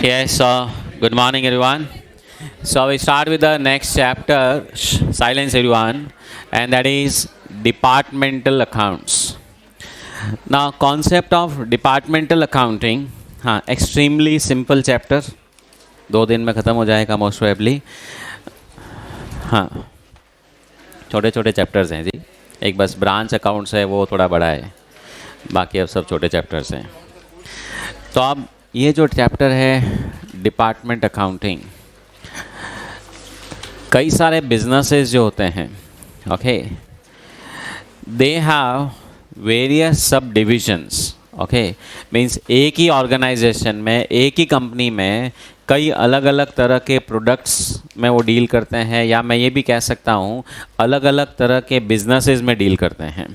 Yes, good morning everyone. So we start with the next chapter, silence everyone, and that is departmental accounts. Now concept of departmental accounting, हाँ extremely simple chapter, 2 दिन में ख़त्म हो जाएगा most probably. हाँ छोटे छोटे chapters हैं जी. एक बस ब्रांच अकाउंट्स है वो थोड़ा बड़ा है, बाकी अब सब छोटे चैप्टर्स हैं. तो अब ये जो चैप्टर है डिपार्टमेंट अकाउंटिंग, कई सारे बिजनेसेस जो होते हैं, ओके, दे हैव वेरियस सब डिविजन्स. ओके, मीन्स एक ही ऑर्गेनाइजेशन में, एक ही कंपनी में कई अलग अलग तरह के प्रोडक्ट्स में वो डील करते हैं, या मैं ये भी कह सकता हूँ अलग अलग तरह के बिजनेसेस में डील करते हैं.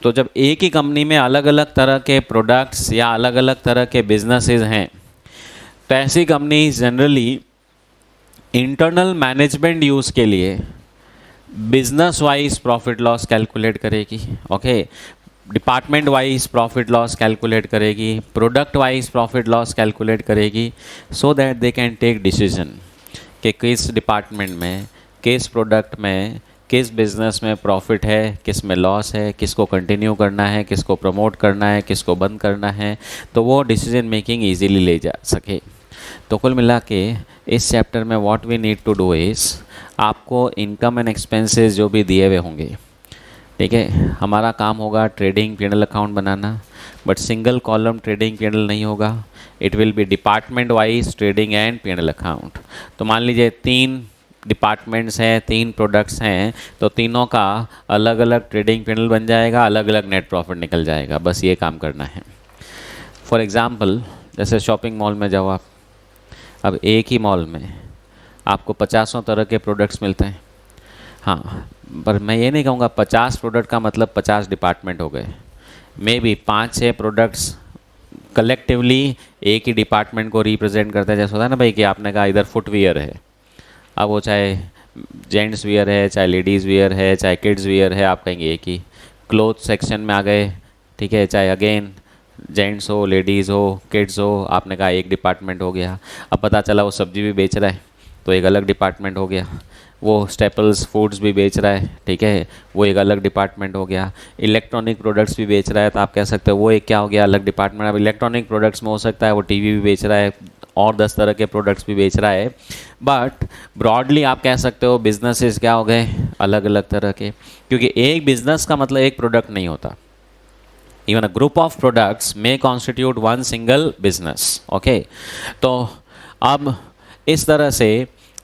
तो जब एक ही कंपनी में अलग अलग तरह के प्रोडक्ट्स या अलग अलग तरह के बिजनेसेस हैं, तो ऐसी company generally internal management use के लिए business wise profit loss calculate करेगी. Okay, department wise profit loss calculate करेगी, product wise profit loss calculate करेगी, so that they can take decision कि किस डिपार्टमेंट में, किस प्रोडक्ट में, किस बिज़नेस में प्रॉफिट है, किस में लॉस है, किसको कंटिन्यू करना है, किसको प्रमोट करना है, किसको बंद करना है, तो वो डिसीजन मेकिंग इजीली ले जा सके. तो कुल मिला के इस चैप्टर में what we need to do is, आपको इनकम एंड एक्सपेंसेस जो भी दिए हुए होंगे, ठीक है, हमारा काम होगा trading P&L account banana, but single column trading P&L नहीं होगा, it will be department wise trading and P&L account. तो मान लीजिए 3 डिपार्टमेंट्स हैं, 3 प्रोडक्ट्स हैं, तो तीनों का अलग अलग ट्रेडिंग P&L बन जाएगा, अलग अलग नेट प्रॉफिट निकल जाएगा. बस ये काम करना है. फॉर एग्ज़ाम्पल, जैसे शॉपिंग मॉल में जाओ आप, अब एक ही मॉल में आपको 50 तरह के प्रोडक्ट्स मिलते हैं. हाँ, पर मैं ये नहीं कहूँगा 50 प्रोडक्ट का मतलब 50 डिपार्टमेंट हो गए. मे बी 5-6 प्रोडक्ट्स कलेक्टिवली एक ही डिपार्टमेंट को रिप्रेजेंट करते हैं. जैसे होता है ना भाई कि आपने कहा इधर फुटवियर है, अब वो चाहे जेंट्स वियर है, चाहे लेडीज़ वियर है, चाहे किड्स वियर है, आप कहेंगे एक ही. क्लोथ सेक्शन में आ गए, ठीक है, चाहे अगेन जेंट्स हो, लेडीज़ हो, किड्स हो, आपने कहा एक डिपार्टमेंट हो गया. अब पता चला वो सब्जी भी बेच रहा है, तो एक अलग डिपार्टमेंट हो गया. वो स्टेपल्स फूड्स भी बेच रहा है, ठीक है, वो एक अलग डिपार्टमेंट हो गया. इलेक्ट्रॉनिक प्रोडक्ट्स भी बेच रहा है, तो आप कह सकते हो वो एक क्या हो गया, अलग डिपार्टमेंट. अब इलेक्ट्रॉनिक प्रोडक्ट्स में हो सकता है वो टीवी भी बेच रहा है और 10 तरह के प्रोडक्ट्स भी बेच रहा है, बट ब्रॉडली आप कह सकते हो बिजनेसेस क्या हो गए, अलग अलग तरह के. क्योंकि एक बिजनेस का मतलब एक प्रोडक्ट नहीं होता. Even a group of products may constitute one single business. Okay, तो अब इस तरह से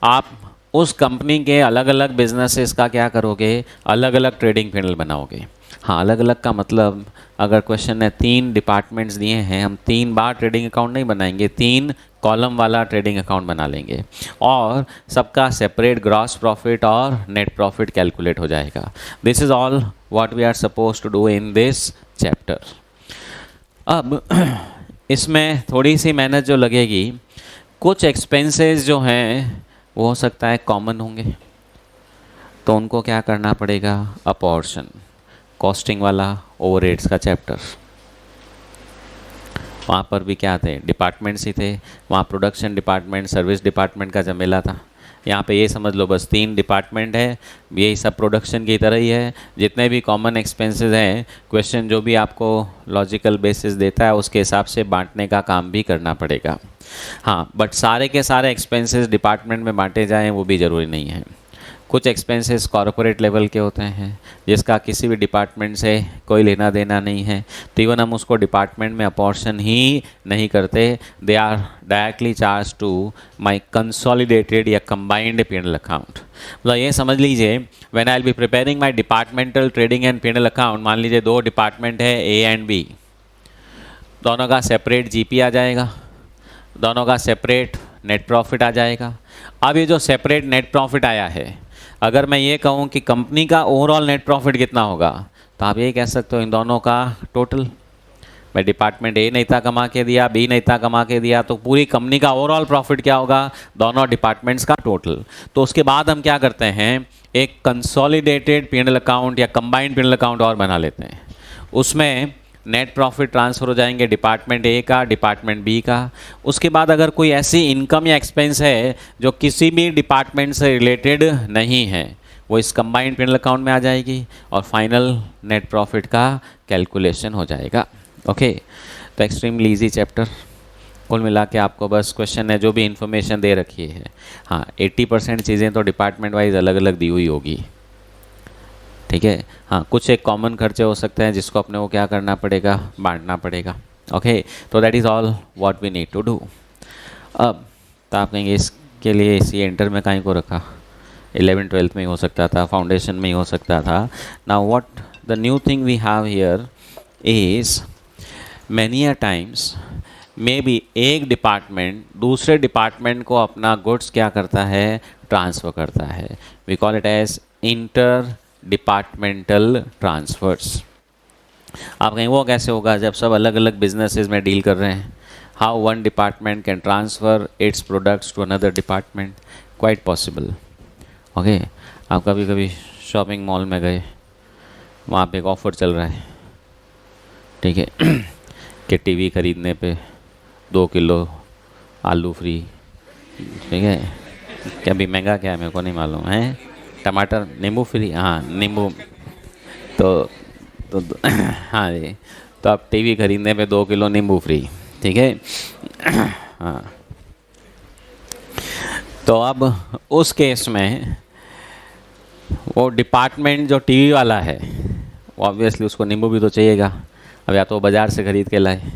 आप उस कंपनी के अलग अलग बिजनेसेस का क्या करोगे, अलग अलग ट्रेडिंग P&L बनाओगे. हाँ, अलग अलग का मतलब अगर क्वेश्चन है 3 डिपार्टमेंट्स दिए हैं, हम 3 बार ट्रेडिंग अकाउंट नहीं बनाएंगे, 3 कॉलम वाला ट्रेडिंग अकाउंट बना लेंगे और सबका सेपरेट ग्रॉस प्रॉफिट और नेट प्रॉफिट कैलकुलेट हो जाएगा. This is all what we are suppose to do in this chapter. अब इसमें थोड़ी सी मेहनत जो लगेगी, कुछ एक्सपेंसेस जो हैं वो हो सकता है कॉमन होंगे, तो उनको क्या करना पड़ेगा, अपॉर्शन. कॉस्टिंग वाला ओवरहेड्स का चैप्टर, वहाँ पर भी क्या थे, डिपार्टमेंट्स ही थे. वहाँ प्रोडक्शन डिपार्टमेंट, सर्विस डिपार्टमेंट का जमेला था. यहाँ पे ये समझ लो बस 3 डिपार्टमेंट है, यही सब प्रोडक्शन की तरह ही है. जितने भी कॉमन एक्सपेंसेस हैं, क्वेश्चन जो भी आपको लॉजिकल बेसिस देता है उसके हिसाब से बांटने का काम भी करना पड़ेगा. हाँ, बट सारे के सारे एक्सपेंसेस डिपार्टमेंट में बांटे जाएँ वो भी ज़रूरी नहीं है. कुछ एक्सपेंसेस कॉरपोरेट लेवल के होते हैं जिसका किसी भी डिपार्टमेंट से कोई लेना देना नहीं है, तो इवन हम उसको डिपार्टमेंट में अपॉर्शन ही नहीं करते. They are directly charge to my consolidated या कंबाइंड P&L अकाउंट. मतलब ये समझ लीजिए, when I will be preparing my departmental trading and P&L account, मान लीजिए 2 डिपार्टमेंट है A एंड B, दोनों का सेपरेट GP आ जाएगा, दोनों का सेपरेट नेट प्रॉफिट आ जाएगा. अब ये जो सेपरेट नेट प्रॉफिट आया है, अगर मैं ये कहूँ कि कंपनी का ओवरऑल नेट प्रॉफिट कितना होगा, तो आप ये कह सकते हो इन दोनों का टोटल. मैं डिपार्टमेंट ए नहीं था कमा के दिया, बी नहीं था कमा के दिया, तो पूरी कंपनी का ओवरऑल प्रॉफिट क्या होगा, दोनों डिपार्टमेंट्स का टोटल. तो उसके बाद हम क्या करते हैं, एक कंसोलिडेटेड P&L अकाउंट या कंबाइंड P&L अकाउंट और बना लेते हैं. उसमें नेट प्रॉफिट ट्रांसफ़र हो जाएंगे डिपार्टमेंट ए का, डिपार्टमेंट बी का। उसके बाद अगर कोई ऐसी इनकम या एक्सपेंस है जो किसी भी डिपार्टमेंट से रिलेटेड नहीं है, वो इस कंबाइंड P&L अकाउंट में आ जाएगी और फाइनल नेट प्रॉफिट का कैलकुलेशन हो जाएगा। ओके, तो एक्सट्रीमली ईजी चैप्टर। कुल मिला के आपको बस क्वेश्चन है जो भी इन्फॉर्मेशन दे रखी है, हाँ 80% चीज़ें तो डिपार्टमेंट वाइज अलग अलग दी हुई होगी, ठीक है। हाँ, कुछ एक कॉमन खर्चे हो सकते हैं जिसको अपने को क्या करना पड़ेगा, बांटना पड़ेगा। ओके, तो that is all what we need to do. अब तो आप कहेंगे इसके लिए इसी एंटर में कहीं को रखा, 11th-12th में ही हो सकता था, फाउंडेशन में ही हो सकता था। Now what the new thing we have here is many a times may be एक डिपार्टमेंट दूसरे डिपार्टमेंट को अपना गुड्स क्या करता है, ट्रांसफ़र करता है। We call it as inter departmental transfers. आप कहें वो कैसे होगा जब सब अलग अलग बिजनेसेस में डील कर रहे हैं? How one department can transfer its products to another department? Quite possible. Okay, आप कभी कभी शॉपिंग मॉल में गए, वहाँ पे एक ऑफ़र चल रहा है, ठीक है कि टीवी ख़रीदने पे 2 किलो आलू फ्री, ठीक है। क्या भी महंगा क्या है मेरे को नहीं मालूम है, टमाटर नींबू फ्री, हाँ नींबू तो हाँ जी, तो आप टीवी ख़रीदने पे 2 किलो नींबू फ्री, ठीक है। हाँ, तो अब उस केस में वो डिपार्टमेंट जो टीवी वाला है वो ऑब्वियसली उसको नींबू भी तो चाहिएगा। अब या तो वो बाज़ार से ख़रीद के लाए,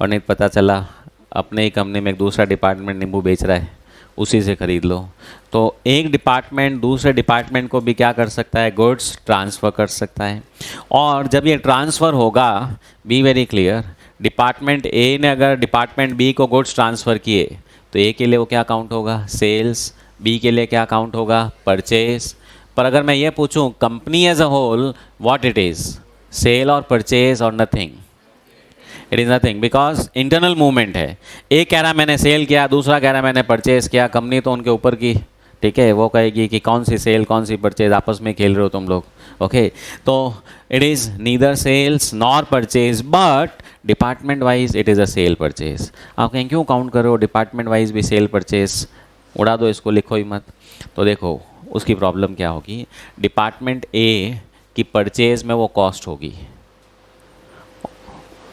और नहीं पता चला अपने ही कंपनी में एक दूसरा डिपार्टमेंट नींबू बेच रहा है, उसी से ख़रीद लो। तो एक डिपार्टमेंट दूसरे डिपार्टमेंट को भी क्या कर सकता है, गुड्स ट्रांसफ़र कर सकता है। और जब ये ट्रांसफ़र होगा, be very clear, department A ने अगर डिपार्टमेंट बी को गुड्स ट्रांसफ़र किए तो ए के लिए वो क्या काउंट होगा, सेल्स, बी के लिए क्या काउंट होगा, परचेज। पर अगर मैं ये पूछूं company as a whole what it is, sale और परचेज और nothing, it is nothing, because internal movement है। एक कह रहा मैंने सेल किया, दूसरा कह रहा मैंने परचेज किया, कंपनी तो उनके ऊपर की, ठीक है, वो कहेगी कि कौन सी सेल कौन सी परचेज, आपस में खेल रहे हो तुम लोग। ओके, तो it is neither sales nor purchase, but department wise it is a sale purchase. आप कहें क्यों काउंट करो डिपार्टमेंट वाइज भी सेल परचेज, उड़ा दो इसको, लिखो ही मत। तो देखो उसकी प्रॉब्लम क्या होगी, डिपार्टमेंट ए की परचेज में वो कॉस्ट होगी,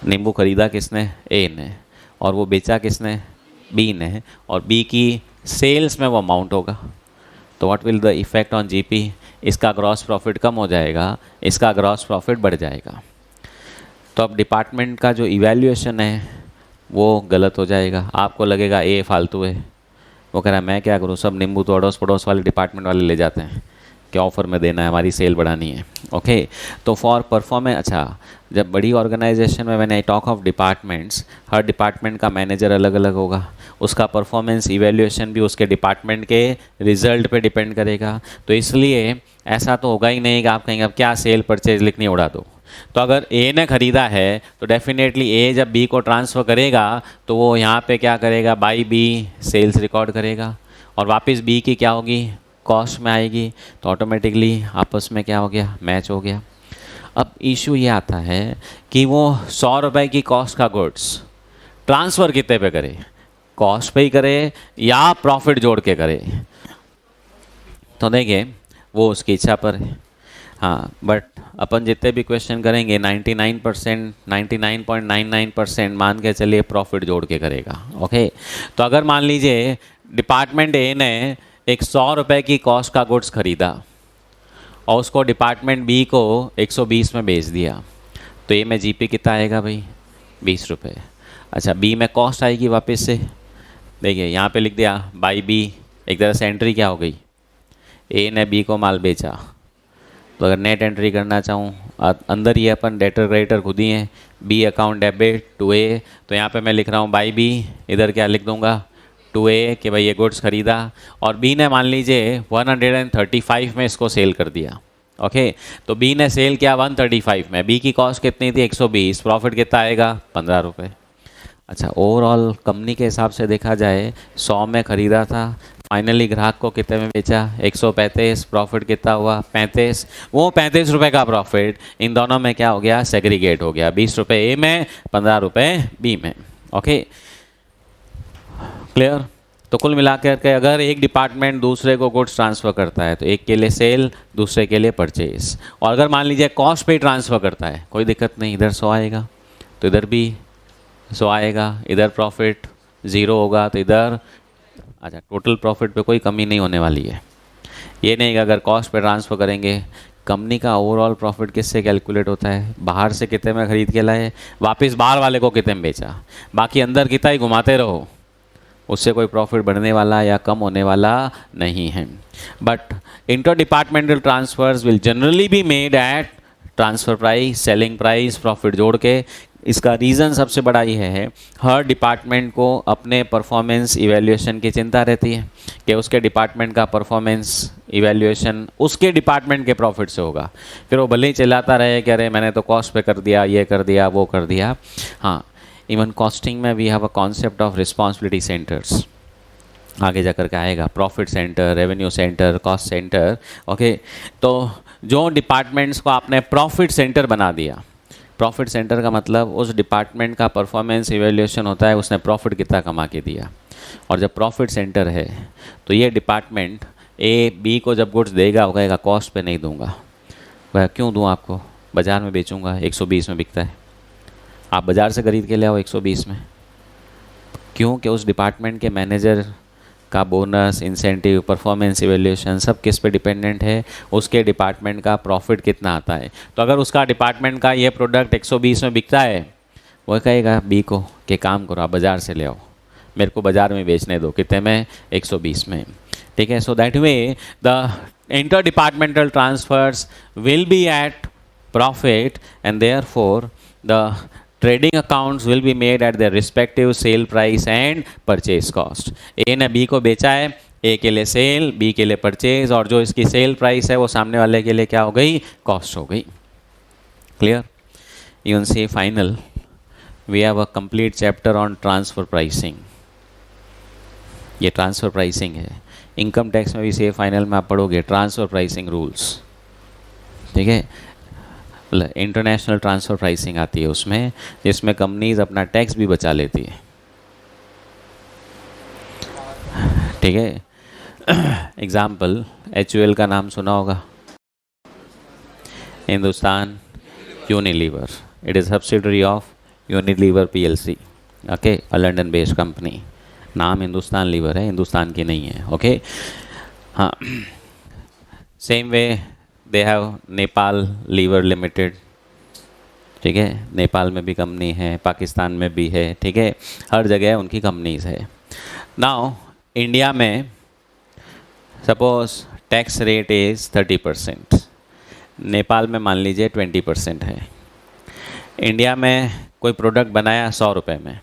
नींबू खरीदा किसने, ए ने, और वो बेचा किसने, बी ने, और बी की सेल्स में वो अमाउंट होगा। तो what will the effect on GP, इसका ग्रॉस प्रॉफिट कम हो जाएगा, इसका ग्रॉस प्रॉफिट बढ़ जाएगा। तो अब डिपार्टमेंट का जो इवैल्यूएशन है वो गलत हो जाएगा, आपको लगेगा ए फालतू है, वो कह रहा है मैं क्या करूँ, सब नींबू तो अड़ोस पड़ोस वाले डिपार्टमेंट वाले ले जाते हैं, क्या ऑफ़र में देना है, हमारी सेल बढ़ानी है। ओके, तो फॉर परफॉर्मेंस, अच्छा जब बड़ी ऑर्गेनाइजेशन में when I talk of departments, her department का मैनेजर अलग अलग होगा, उसका परफॉर्मेंस इवैल्यूएशन भी उसके डिपार्टमेंट के रिजल्ट पे डिपेंड करेगा। तो इसलिए ऐसा तो होगा ही नहीं कि आप कहेंगे अब क्या सेल परचेज लिखनी उड़ा दो। तो अगर ए ने ख़रीदा है तो डेफिनेटली ए जब बी को ट्रांसफ़र करेगा तो वो यहाँ पे क्या करेगा, बाई बी सेल्स रिकॉर्ड करेगा, और वापस बी की क्या होगी, कॉस्ट में आएगी, तो ऑटोमेटिकली आपस में क्या हो गया, मैच हो गया। अब इशू ये आता है कि वो 100 रुपये की कॉस्ट का गुड्स ट्रांसफ़र कितने पे करे, कॉस्ट पे ही करे या प्रॉफिट जोड़ के करे, तो देखिए वो उसकी इच्छा पर है। हाँ, बट अपन जितने भी क्वेश्चन करेंगे 99%, 99.99% मान के चलिए प्रॉफिट जोड़ के करेगा। ओके, तो अगर मान लीजिए डिपार्टमेंट ए ने एक 100 रुपये की कॉस्ट का गुड्स खरीदा और उसको डिपार्टमेंट बी को 120 में बेच दिया, तो ए में जीपी कितना आएगा भाई, 20 रुपये। अच्छा, बी में कॉस्ट आएगी वापस से, देखिए यहाँ पे लिख दिया बाई बी, एक तरह से एंट्री क्या हो गई, ए ने बी को माल बेचा। तो अगर नेट एंट्री करना चाहूँ, अंदर ही अपन डेटर क्रेडिटर खुद ही हैं, B account debit to A, तो यहाँ पे मैं लिख रहा हूँ बाई बी, इधर क्या लिख दूँगा, टू ए कि भाई ये गुड्स ख़रीदा, और बी ने मान लीजिए 135 में इसको सेल कर दिया। ओके, तो बी ने सेल किया 135 में, बी की कॉस्ट कितनी थी 120, प्रॉफिट कितना आएगा 15 रुपये। अच्छा, ओवरऑल कंपनी के हिसाब से देखा जाए 100 में ख़रीदा था, फाइनली ग्राहक को कितने में बेचा, 135, प्रॉफिट कितना हुआ, 35। वो 35 रुपये का प्रॉफिट इन दोनों में क्या हो गया, सेग्रीगेट हो गया, 20 रुपये ए में, 15 रुपये बी में। Okay, clear. तो कुल मिलाकर के अगर एक डिपार्टमेंट दूसरे को गुड्स ट्रांसफ़र करता है तो एक के लिए सेल, दूसरे के लिए परचेज। और अगर मान लीजिए कॉस्ट पे ट्रांसफ़र करता है, कोई दिक्कत नहीं, इधर 100 आएगा तो इधर भी 100 आएगा, इधर प्रॉफिट 0 होगा तो इधर, अच्छा टोटल प्रॉफिट पे कोई कमी नहीं होने वाली है। ये नहीं कि अगर कॉस्ट पे ट्रांसफ़र करेंगे, कंपनी का ओवरऑल प्रॉफिट किससे कैलकुलेट होता है, बाहर से कितने में ख़रीद के लाए, वापस बाहर वाले को कितने में बेचा, बाकी अंदर कितना ही घुमाते रहो, उससे कोई प्रॉफिट बढ़ने वाला या कम होने वाला नहीं है। But inter departmental transfers will generally be made at transfer price, selling price, profit जोड़ के। इसका रीज़न सबसे बड़ा ये है, हर डिपार्टमेंट को अपने परफॉर्मेंस इवैल्यूएशन की चिंता रहती है कि उसके डिपार्टमेंट का परफॉर्मेंस इवैल्यूएशन उसके डिपार्टमेंट के प्रॉफिट से होगा। फिर वो भले ही चिल्लाता रहे कि अरे मैंने तो कॉस्ट पे कर दिया, ये कर दिया, वो कर दिया। हाँ, इवन कॉस्टिंग में we have a concept of responsibility centres, आगे जाकर के आएगा, profit centre, revenue centre, cost centre. Okay, तो जो डिपार्टमेंट्स को आपने प्रॉफिट सेंटर बना दिया, प्रॉफिट सेंटर का मतलब उस डिपार्टमेंट का परफॉर्मेंस इवैल्यूएशन होता है, उसने प्रॉफिट कितना कमा के दिया। और जब प्रॉफिट सेंटर है तो ये डिपार्टमेंट ए बी को जब गुड्स देगा, वो कहेगा कॉस्ट पे नहीं दूंगा, वह क्यों दूं आपको, बाज़ार में बेचूंगा, 120 में बिकता है, आप बाज़ार से ख़रीद के ले आओ 120 में। क्योंकि उस डिपार्टमेंट के मैनेजर का बोनस, इंसेंटिव, परफॉर्मेंस इवैल्यूएशन सब किस पे डिपेंडेंट है, उसके डिपार्टमेंट का प्रॉफिट कितना आता है। तो अगर उसका डिपार्टमेंट का ये प्रोडक्ट 120 में बिकता है, वो कहेगा बी को कि काम करो आप बाज़ार से ले आओ, मेरे को बाज़ार में बेचने दो, कितने में, 120 में। ठीक है, so that way the inter departmental transfers will be at profit and therefore the trading accounts will be made at their respective sale price and purchase cost. A ने बी को बेचा है, ए के लिए सेल, बी के लिए purchase, और जो इसकी सेल प्राइस है वो सामने वाले के लिए क्या हो गई, कॉस्ट हो गई। क्लियर। इवन से final we have a complete chapter on transfer pricing. ये ट्रांसफर प्राइसिंग है। इनकम टैक्स में भी से फाइनल में आप पढ़ोगे ट्रांसफर प्राइसिंग रूल्स। ठीक है, इंटरनेशनल ट्रांसफ़र प्राइसिंग आती है उसमें, जिसमें कंपनीज अपना टैक्स भी बचा लेती है। ठीक है, एग्जाम्पल HUL का नाम सुना होगा, Hindustan Unilever, it is subsidiary of Unilever PLC। Okay, a London based company, नाम हिंदुस्तान लीवर है, हिंदुस्तान की नहीं है। ओके, हाँ, same way they have Nepal lever limited. ठीक है, नेपाल में भी कंपनी है, पाकिस्तान में भी है। ठीक है, हर जगह उनकी कंपनीज है। नाउ इंडिया में suppose tax rate is 30%, Nepal में मान लीजिए 20% है। इंडिया में कोई प्रोडक्ट बनाया 100 रुपये में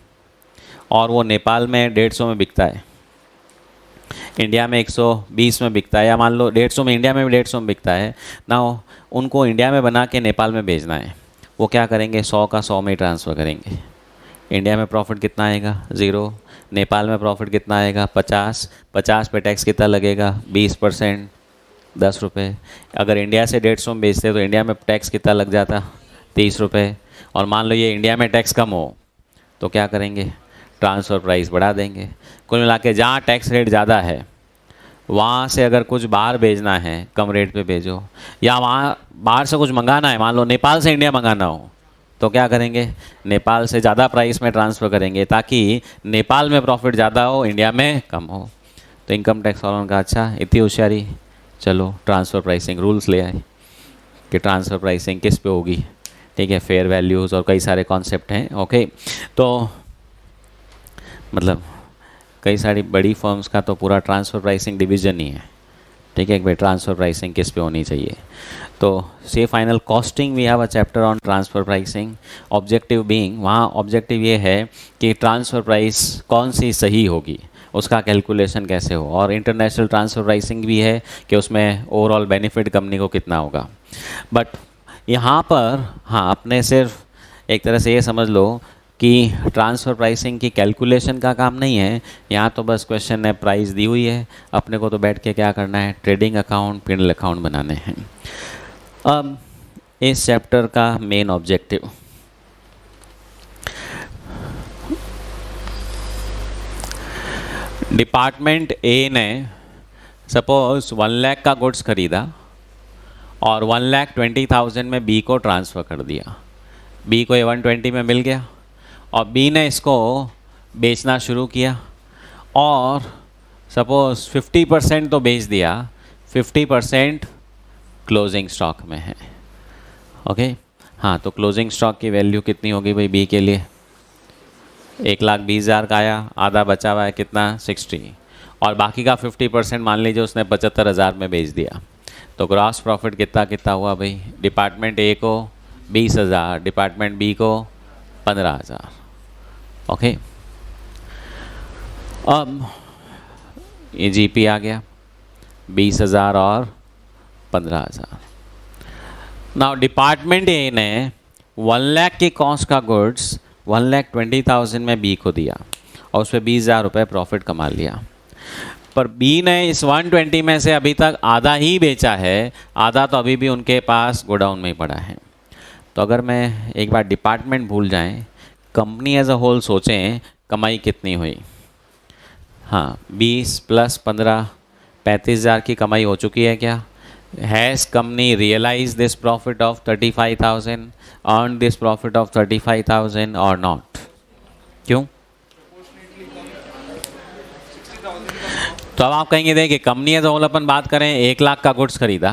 और वो नेपाल में 150 में बिकता है, इंडिया में 120 में बिकता है, या मान लो 150 में, इंडिया में भी 150 में बिकता है ना, उनको इंडिया में बना के नेपाल में भेजना है। वो क्या करेंगे, 100 का 100 में ही ट्रांसफ़र करेंगे। इंडिया में प्रॉफिट कितना आएगा, 0। नेपाल में प्रॉफिट कितना आएगा, 50। 50 पे टैक्स कितना लगेगा, 20%, 10 रुपये। अगर इंडिया से 150 में बेचते तो इंडिया में टैक्स कितना लग जाता, 30 रुपये। और मान लो ये इंडिया में टैक्स कम हो तो क्या करेंगे, ट्रांसफ़र प्राइस बढ़ा देंगे। कुल मिला के जहाँ टैक्स रेट ज़्यादा है वहाँ से अगर कुछ बाहर भेजना है कम रेट पे भेजो, या वहाँ बाहर से कुछ मंगाना है, मान लो नेपाल से इंडिया मंगाना हो तो क्या करेंगे, नेपाल से ज़्यादा प्राइस में ट्रांसफ़र करेंगे ताकि नेपाल में प्रॉफिट ज़्यादा हो, इंडिया में कम हो। तो इनकम टैक्स वालों का अच्छा, इतनी होशियारी, चलो ट्रांसफ़र प्राइसिंग रूल्स ले आए कि ट्रांसफ़र प्राइसिंग किस पे होगी। ठीक है, फेयर वैल्यूज़ और कई सारे कॉन्सेप्ट हैं। ओके, तो मतलब कई सारी बड़ी फर्म्स का तो पूरा ट्रांसफ़र प्राइसिंग डिवीज़न ही है। ठीक है, भाई ट्रांसफ़र प्राइसिंग किस पे होनी चाहिए। तो से final costing we have a chapter on transfer pricing. Objective being, वहाँ ऑब्जेक्टिव ये है कि ट्रांसफ़र प्राइस कौन सी सही होगी, उसका कैलकुलेशन कैसे हो। और इंटरनेशनल ट्रांसफ़र प्राइसिंग भी है कि उसमें ओवरऑल बेनिफिट कंपनी को कितना होगा। बट यहाँ पर हाँ, अपने सिर्फ एक तरह से ये समझ लो कि ट्रांसफ़र प्राइसिंग की कैलकुलेशन का काम नहीं है, यहाँ तो बस क्वेश्चन है, प्राइस दी हुई है, अपने को तो बैठ के क्या करना है, ट्रेडिंग अकाउंट, P&L अकाउंट बनाने हैं। अब इस चैप्टर का मेन ऑब्जेक्टिव, डिपार्टमेंट ए ने सपोज 1 लाख का गुड्स खरीदा और 1,20,000 में बी को ट्रांसफ़र कर दिया। बी को 120 में मिल गया और बी ने इसको बेचना शुरू किया और सपोज 50% तो बेच दिया, 50% क्लोजिंग स्टॉक में है। ओके, हाँ, तो क्लोजिंग स्टॉक की वैल्यू कितनी होगी भाई बी के लिए? 1,20,000 का आया, आधा बचा हुआ है कितना, 60, और बाकी का 50% मान लीजिए उसने 75,000 में बेच दिया, तो ग्रॉस प्रॉफिट कितना कितना हुआ भाई? डिपार्टमेंट ए को 20,000, डिपार्टमेंट बी को 15,000। ओके, अब ये जीपी आ गया 20,000 और 15,000। नाउ डिपार्टमेंट ए ने 1 लाख की कॉस्ट का गुड्स 1,20,000 में बी को दिया और उस पर 20,000 रुपये प्रॉफिट कमा लिया, पर बी ने इस 120 में से अभी तक आधा ही बेचा है, आधा तो अभी भी उनके पास गोडाउन में ही पड़ा है। तो अगर मैं एक बार डिपार्टमेंट भूल जाएं, कंपनी एज अ होल सोचें कमाई कितनी हुई? हाँ, 20 + 15 35,000 की कमाई हो चुकी है क्या? Has company realise this profit of 35,000, earn this profit of 35,000 और नॉट? क्यों? तो अब आप कहेंगे देखिए, कंपनी एज अ होल अपन बात करें, 1 लाख का गुड्स खरीदा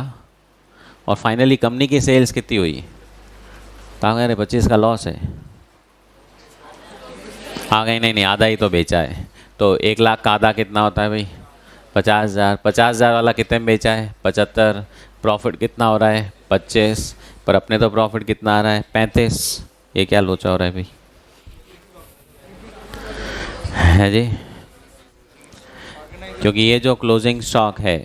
और फाइनली कंपनी की सेल्स कितनी हुई? तो आप कह रहे 25 का लॉस है। आ गए, नहीं, आधा ही तो बेचा है। तो 1 लाख का आधा कितना होता है भाई? 50,000। 50,000 वाला कितने में बेचा है? 75। प्रॉफिट कितना हो रहा है? 25। पर अपने तो प्रॉफिट कितना आ रहा है? 35। ये क्या लोचा हो रहा है भाई? है जी, क्योंकि ये जो क्लोजिंग स्टॉक है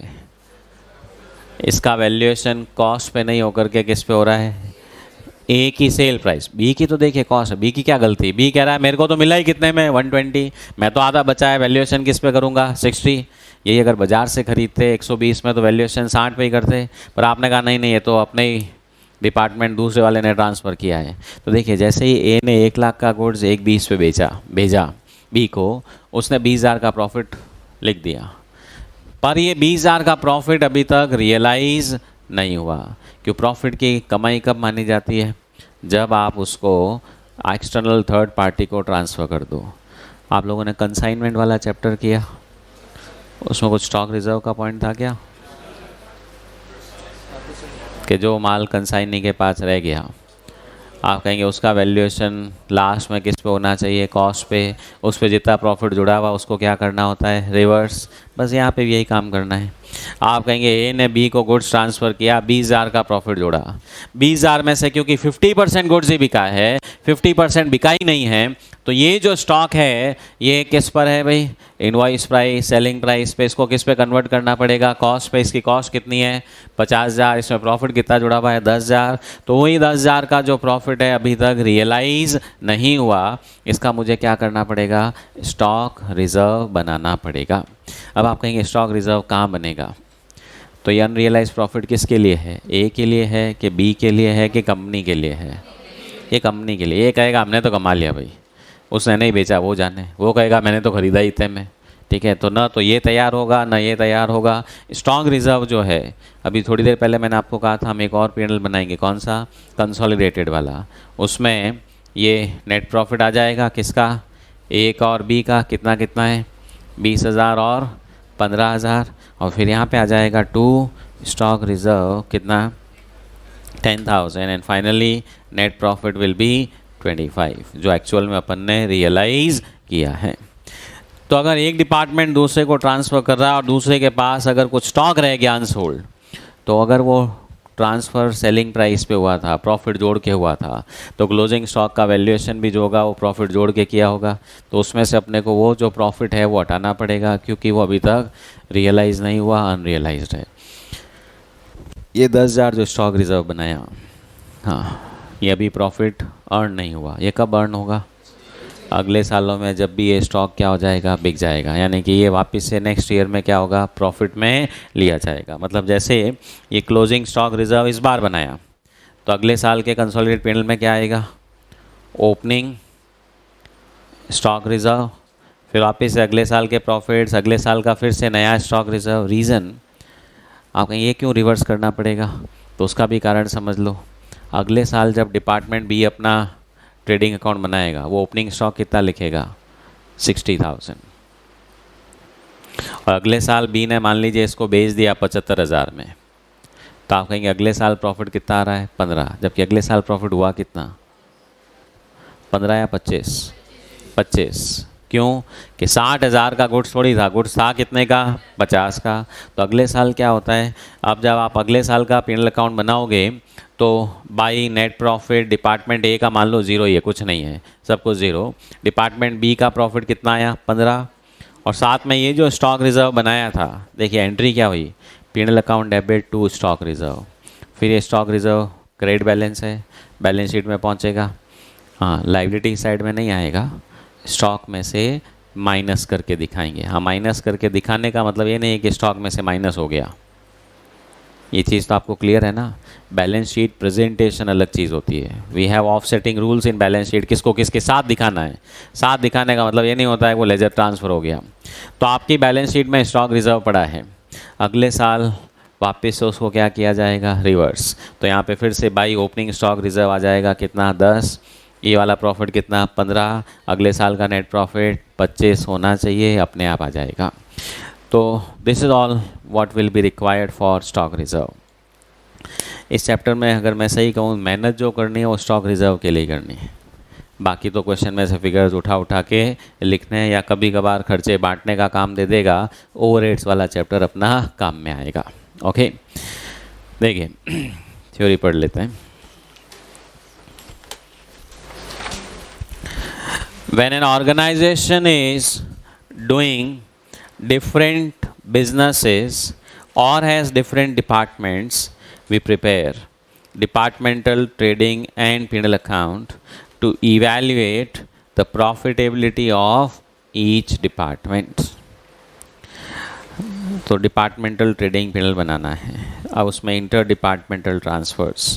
इसका वैल्यूएशन कॉस्ट पे नहीं होकर के किस पे हो रहा है? ए की सेल प्राइस, बी की तो देखिए कॉस्ट है। बी की क्या गलती? बी कह रहा है मेरे को तो मिला ही कितने में? 120, मैं तो आधा बचा है, वैल्यूएशन किस पे करूँगा? 60। यही अगर बाज़ार से खरीदते 120 में तो वैल्यूएशन 60 पे ही करते, पर आपने कहा नहीं ये तो अपने ही डिपार्टमेंट दूसरे वाले ने ट्रांसफ़र किया है। तो देखिए, जैसे ही ए ने 1 लाख का गुड्स 120 पे भेजा बी को, उसने 20,000 का प्रॉफिट लिख दिया, पर ये 20,000 का प्रॉफिट अभी तक रियलाइज़ नहीं हुआ। क्यों? प्रॉफिट की कमाई कब मानी जाती है? जब आप उसको एक्सटर्नल थर्ड पार्टी को ट्रांसफ़र कर दो। आप लोगों ने कंसाइनमेंट वाला चैप्टर किया, उसमें कुछ स्टॉक रिजर्व का पॉइंट था क्या? कि जो माल कंसाइनी के पास रह गया, आप कहेंगे उसका वैल्यूएशन लास्ट में किस पे होना चाहिए? कॉस्ट पे। उस पे जितना प्रॉफिट जुड़ा हुआ उसको क्या करना होता है? रिवर्स। बस यहाँ पे भी यही काम करना है। आप कहेंगे ए ने बी को गुड्स ट्रांसफ़र किया, 20,000 का प्रॉफिट जोड़ा, 20,000 में से क्योंकि 50% गुड्स ही बिका है, 50% बिका ही नहीं है, तो ये जो स्टॉक है ये किस पर है भाई? इनवॉइस प्राइस, सेलिंग प्राइस पे। इसको किस पे कन्वर्ट करना पड़ेगा? कॉस्ट पे। इसकी कॉस्ट कितनी है? 50,000। इसमें प्रॉफिट कितना जुड़ा हुआ है? 10,000। तो वही 10,000 का जो प्रॉफिट है अभी तक रियलाइज़ नहीं हुआ, इसका मुझे क्या करना पड़ेगा? स्टॉक रिज़र्व बनाना पड़ेगा। अब आप कहेंगे स्टॉक रिज़र्व कहाँ बनेगा? तो ये अनरियलाइज प्रॉफिट किसके लिए है? ए के लिए है कि बी के लिए है कि कंपनी के लिए है? ये कंपनी के लिए। ये कहेगा हमने तो कमा लिया भाई, उसने नहीं बेचा वो जाने, वो कहेगा मैंने तो ख़रीदा ही इतने में। ठीक है, तो ना तो ये तैयार होगा ना ये तैयार होगा। स्टॉक रिज़र्व जो है, अभी थोड़ी देर पहले मैंने आपको कहा था हम एक और P&L बनाएंगे, कौन सा? कंसोलिडेटेड वाला। उसमें ये नेट प्रॉफिट आ जाएगा किसका? ए का और बी का। कितना कितना है? 20,000 और 15,000। और फिर यहाँ पे आ जाएगा टू स्टॉक रिज़र्व कितना? 10,000। And finally net profit will be 25, जो एक्चुअल में अपन ने रियलाइज़ किया है। तो अगर एक डिपार्टमेंट दूसरे को ट्रांसफ़र कर रहा है और दूसरे के पास अगर कुछ स्टॉक रह गया अनसोल्ड, तो अगर वो ट्रांसफ़र सेलिंग प्राइस पे हुआ था, प्रॉफिट जोड़ के हुआ था, तो क्लोजिंग स्टॉक का वैल्यूएशन भी जो होगा वो प्रॉफिट जोड़ के किया होगा। तो उसमें से अपने को वो जो प्रॉफिट है वो हटाना पड़ेगा, क्योंकि वो अभी तक रियलाइज़ नहीं हुआ, अनरियलाइज्ड है। ये 10,000 जो स्टॉक रिज़र्व बनाया, हाँ, ये अभी प्रॉफिट अर्न नहीं हुआ। ये कब अर्न होगा? अगले सालों में जब भी ये स्टॉक क्या हो जाएगा, बिक जाएगा, यानी कि ये वापस से नेक्स्ट ईयर में क्या होगा, प्रॉफिट में लिया जाएगा। मतलब जैसे ये क्लोजिंग स्टॉक रिजर्व इस बार बनाया तो अगले साल के कंसोलिडेटेड पीएनएल में क्या आएगा, ओपनिंग स्टॉक रिजर्व, फिर वापस से अगले साल के प्रॉफिट्स, अगले साल का फिर से नया स्टॉक रिजर्व। रीज़न आप कहें ये क्यों रिवर्स करना पड़ेगा, तो उसका भी कारण समझ लो। अगले साल जब डिपार्टमेंट बी अपना ट्रेडिंग अकाउंट बनाएगा, वो ओपनिंग स्टॉक कितना लिखेगा, 60,000, और अगले साल बी ने मान लीजिए इसको बेच दिया 75,000 में, तो आप कहेंगे अगले साल प्रॉफिट कितना आ रहा है, 15, जबकि अगले साल प्रॉफिट हुआ कितना, 15 या 25, 25। क्यों कि 60,000 का गुड्स थोड़ी था, गुड्स था कितने का, 50 का। तो अगले साल क्या होता है, अब जब आप अगले साल का पीएनएल अकाउंट बनाओगे तो by net profit department A का मान लो 0 ही है, कुछ नहीं है, सब कुछ 0। डिपार्टमेंट बी का प्रॉफिट कितना आया, 15, और साथ में ये जो स्टॉक रिजर्व बनाया था, देखिए एंट्री क्या हुई, PNL account debit to stock reserve, फिर ये स्टॉक रिजर्व क्रेडिट बैलेंस है, बैलेंस शीट में पहुंचेगा, हाँ लाइबिलिटी साइड में नहीं आएगा, स्टॉक में से माइनस करके दिखाएंगे। हाँ, माइनस करके दिखाने का मतलब ये नहीं है कि स्टॉक में से माइनस हो गया, ये चीज़ तो आपको क्लियर है ना। बैलेंस शीट प्रेजेंटेशन अलग चीज़ होती है, we have offsetting rules in balance sheet, किसको किसके साथ दिखाना है, साथ दिखाने का मतलब ये नहीं होता है वो लेजर ट्रांसफ़र हो गया। तो आपकी बैलेंस शीट में स्टॉक रिजर्व पड़ा है, अगले साल वापस से उसको क्या किया जाएगा, रिवर्स, तो यहाँ पे फिर से बाई ओपनिंग स्टॉक रिजर्व आ जाएगा कितना, 10, ये वाला प्रॉफिट कितना, 15, अगले साल का नेट प्रॉफिट 25 होना चाहिए, अपने आप आ जाएगा। तो this is all what will be required for stock reserve. इस चैप्टर में अगर मैं सही कहूँ, मेहनत जो करनी है वो स्टॉक रिजर्व के लिए करनी है, बाकी तो क्वेश्चन में से फिगर्स उठा उठा के लिखने या कभी कभार खर्चे बांटने का काम दे देगा, ओवरहेड्स वाला चैप्टर अपना काम में आएगा। ओके, देखिए थ्योरी पढ़ लेते हैं। When an organization is doing different businesses or has different departments, we prepare departmental trading and P&L account to evaluate the profitability of each department. तो डिपार्टमेंटल ट्रेडिंग P&L बनाना है। अब उसमें inter departmental transfers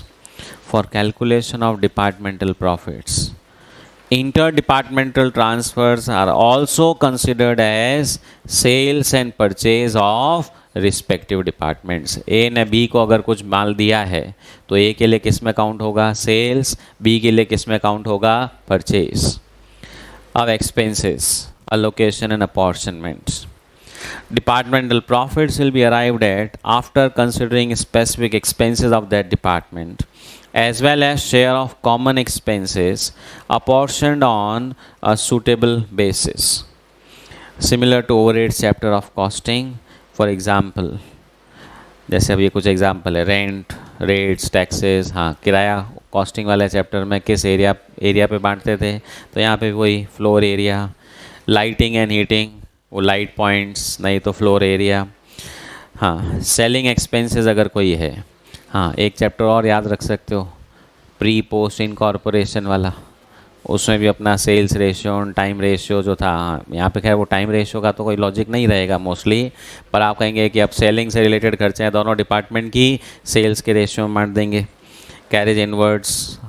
for calculation of departmental profits. Interdepartmental transfers are also considered as sales and purchase of respective departments. A ने B को अगर कुछ माल दिया है तो A के लिए किस में काउंट होगा, सेल्स, B के लिए किस में काउंट होगा, परचेज। अब expenses, allocation and apportionments. Departmental profits will be arrived at after considering specific expenses of that department as well as share of common expenses apportioned on a suitable basis. Similar to overheads chapter of costing, for example, जैसे अब ये कुछ example है, rent, rates, taxes. हाँ, किराया costing वाले chapter में किस एरिया पे बांटते थे, तो यहाँ पे वही floor area, lighting and heating वो लाइट पॉइंट्स, नहीं तो फ्लोर एरिया। हाँ, सेलिंग एक्सपेंसेस अगर कोई है, हाँ एक चैप्टर और याद रख सकते हो, प्री पोस्ट इनकॉर्पोरेशन वाला, उसमें भी अपना सेल्स रेशियो, टाइम रेशियो जो था। हाँ, यहाँ पे खैर वो टाइम रेशियो का तो कोई लॉजिक नहीं रहेगा मोस्टली, पर आप कहेंगे कि अब सेलिंग से रिलेटेड खर्चे हैं, दोनों डिपार्टमेंट की सेल्स के रेशियो में बांट देंगे। कैरेज इनवर्ड्स,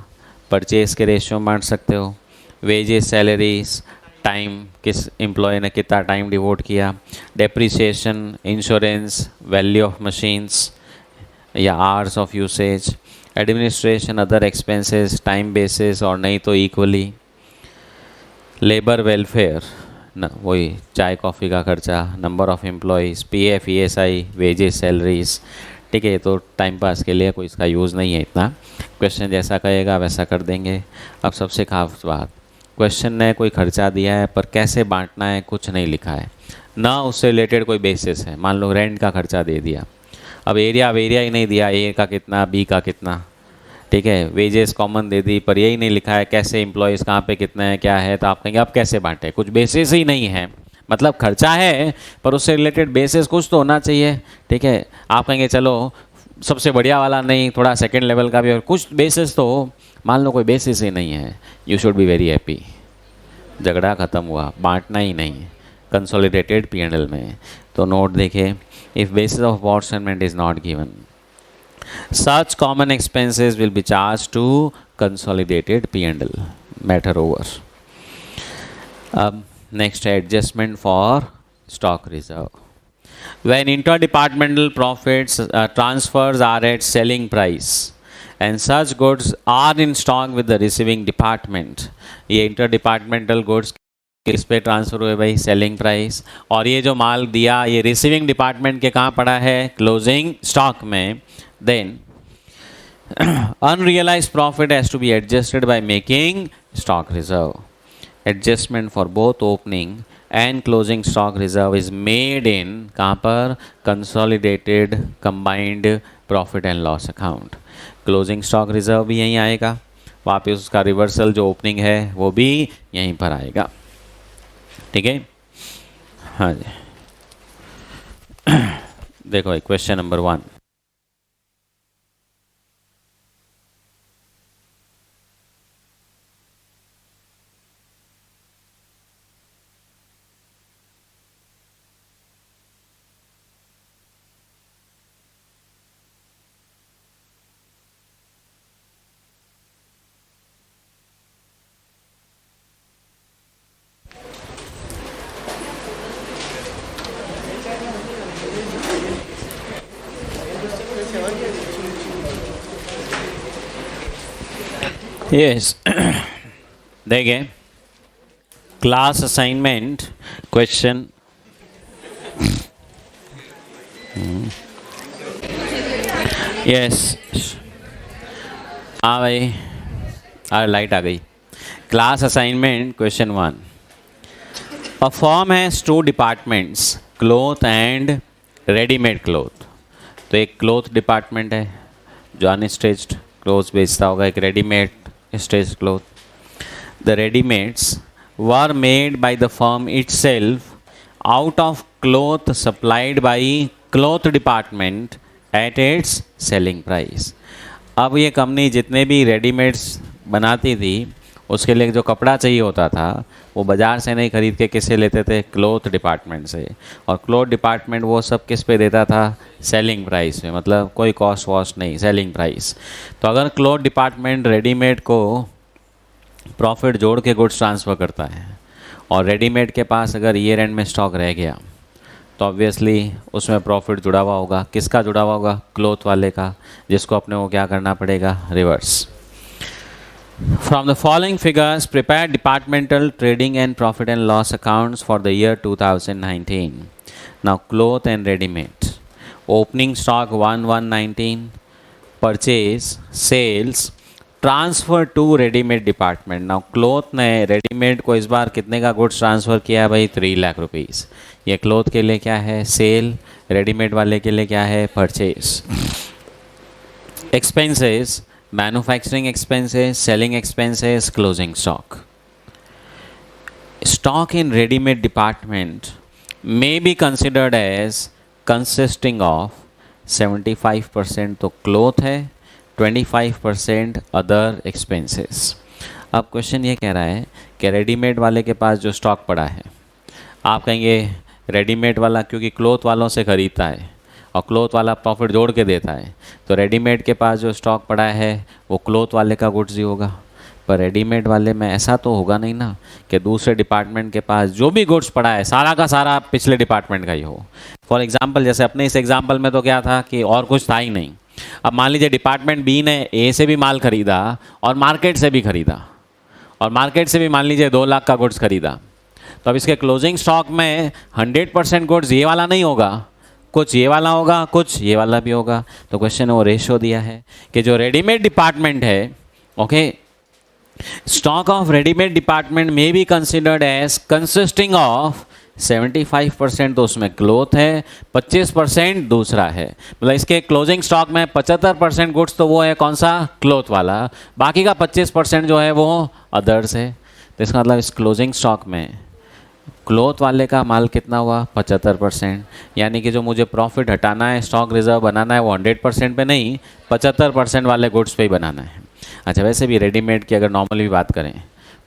परचेज के रेशियो में बांट सकते हो। वेजेस, सैलरीज, टाइम, किस एम्प्लॉय ने कितना टाइम डिवोट किया। Depreciation, insurance, value of machines या hours of usage. Administration, other expenses, time basis और नहीं तो इक्वली। लेबर वेलफेयर न, वही चाय कॉफ़ी का खर्चा, number of employees, PF, ESI, wages, salaries. ठीक है, तो टाइम पास के लिए कोई इसका यूज़ नहीं है इतना, क्वेश्चन जैसा कहेगा वैसा कर देंगे। अब सबसे खास बात, क्वेश्चन ने कोई खर्चा दिया है पर कैसे बांटना है कुछ नहीं लिखा है, ना उससे रिलेटेड कोई बेसिस है। मान लो रेंट का खर्चा दे दिया, अब एरिया ही नहीं दिया, ए का कितना, बी का कितना। ठीक है, वेजेस कॉमन दे दी पर यही नहीं लिखा है कैसे एम्प्लॉयज़ कहाँ पे कितना है क्या है, तो आप कहेंगे अब कैसे बांटे, कुछ बेसिस ही नहीं है। मतलब खर्चा है पर उससे रिलेटेड बेसिस कुछ तो होना चाहिए। ठीक है, आप कहेंगे चलो सबसे बढ़िया वाला नहीं, थोड़ा सेकेंड लेवल का भी, और कुछ बेसिस तो हो। मान लो कोई बेसिस ही नहीं है, you should be very happy, झगड़ा ख़त्म हुआ, बांटना ही नहीं है, कंसोलिडेटेड P&L में। तो नोट देखिए, if basis of apportionment is not given, such common expenses will be charged to consolidated P&L. Matter over. Next, adjustment for stock reserve. When interdepartmental profits transfers are at selling price and such goods are in stock with the receiving department, ये interdepartmental goods किस पे transfer हुए भाई, selling price, और ये जो माल दिया ये रिसीविंग डिपार्टमेंट के कहाँ पड़ा है, क्लोजिंग स्टॉक में, then unrealized profit has to be adjusted by making stock reserve. Adjustment for both opening and closing stock reserve is made in कहाँ पर, consolidated combined profit and loss account. Closing stock reserve भी यहीं आएगा, वापस उसका reversal जो opening है वो भी यहीं पर आएगा। ठीक है, हाँ जी। देखो क्वेश्चन नंबर 1, यस देखिए, क्लास असाइनमेंट क्वेश्चन, यस हाँ भाई, लाइट आ गई। Class assignment question 1, a firm has 2 departments, cloth and readymade cloth. तो एक क्लोथ डिपार्टमेंट है जो अनस्टिच्ड क्लोथ बेचता होगा, एक readymade stitched cloth. The readymades were made by the firm itself out of cloth supplied by cloth department at its selling price. अब ये company जितने भी रेडीमेड्स बनाती थी उसके लिए जो कपड़ा चाहिए होता था वो बाज़ार से नहीं खरीद के किससे लेते थे, क्लोथ डिपार्टमेंट से, और क्लोथ डिपार्टमेंट वो सब किस पे देता था, सेलिंग प्राइस में, मतलब कोई कॉस्ट वॉस्ट नहीं, सेलिंग प्राइस। तो अगर क्लोथ डिपार्टमेंट रेडीमेड को प्रॉफिट जोड़ के गुड्स ट्रांसफ़र करता है और रेडीमेड के पास अगर ईयर एंड में स्टॉक रह गया तो ऑब्वियसली उसमें प्रॉफिट जुड़ा हुआ होगा, किसका जुड़ा हुआ होगा, क्लोथ वाले का, जिसको अपने को क्या करना पड़ेगा, reverse. From the following figures, prepare departmental trading and profit and loss accounts for the year 2019. Now, cloth and ready-made. Opening stock 1/1/19, purchase, sales, transfer to readymade department. Now cloth ने readymade को इस बार कितने का goods transfer किया है भाई, 3 lakh rupees. ये cloth के लिए क्या है, सेल, रेडीमेड वाले के लिए क्या है, purchase. Expenses, manufacturing expenses, selling expenses, closing stock. Stock in readymade department may be considered as consisting of 75% तो क्लोथ है, 25% अदर एक्सपेंसेस। अब क्वेश्चन ये कह रहा है कि रेडीमेड वाले के पास जो स्टॉक पड़ा है, आप कहेंगे रेडीमेड वाला क्योंकि क्लोथ वालों से ख़रीदता है और क्लोथ वाला प्रॉफिट जोड़ के देता है, तो रेडीमेड के पास जो स्टॉक पड़ा है वो क्लोथ वाले का गुड्स ही होगा। पर रेडीमेड वाले में ऐसा तो होगा नहीं ना कि दूसरे डिपार्टमेंट के पास जो भी गुड्स पड़ा है सारा का सारा पिछले डिपार्टमेंट का ही हो। फॉर एग्जांपल, जैसे अपने इस एग्जांपल में तो क्या था कि और कुछ था ही नहीं। अब मान लीजिए डिपार्टमेंट बी ने ए से भी माल खरीदा और मार्केट से भी खरीदा, और मार्केट से भी मान लीजिए 2 लाख का गुड्स खरीदा, तो अब इसके क्लोजिंग स्टॉक में 100% गुड्स ये वाला नहीं होगा, कुछ ये वाला होगा, कुछ ये वाला भी होगा। तो क्वेश्चन में वो रेशो दिया है कि जो रेडीमेड डिपार्टमेंट है, okay, stock of readymade department में be considered as consisting of 75% तो उसमें क्लोथ है, 25% दूसरा है। मतलब इसके क्लोजिंग स्टॉक में 75% गुड्स तो वो है कौन सा, क्लोथ वाला, बाकी का 25% जो है वो अदर्स है। तो इसका मतलब इस क्लोजिंग स्टॉक में क्लोथ वाले का माल कितना हुआ, 75%। यानी कि जो मुझे प्रॉफिट हटाना है, स्टॉक रिजर्व बनाना है, वो 100% पे नहीं, 75% वाले गुड्स पे ही बनाना है। अच्छा, वैसे भी रेडीमेड की अगर नॉर्मली बात करें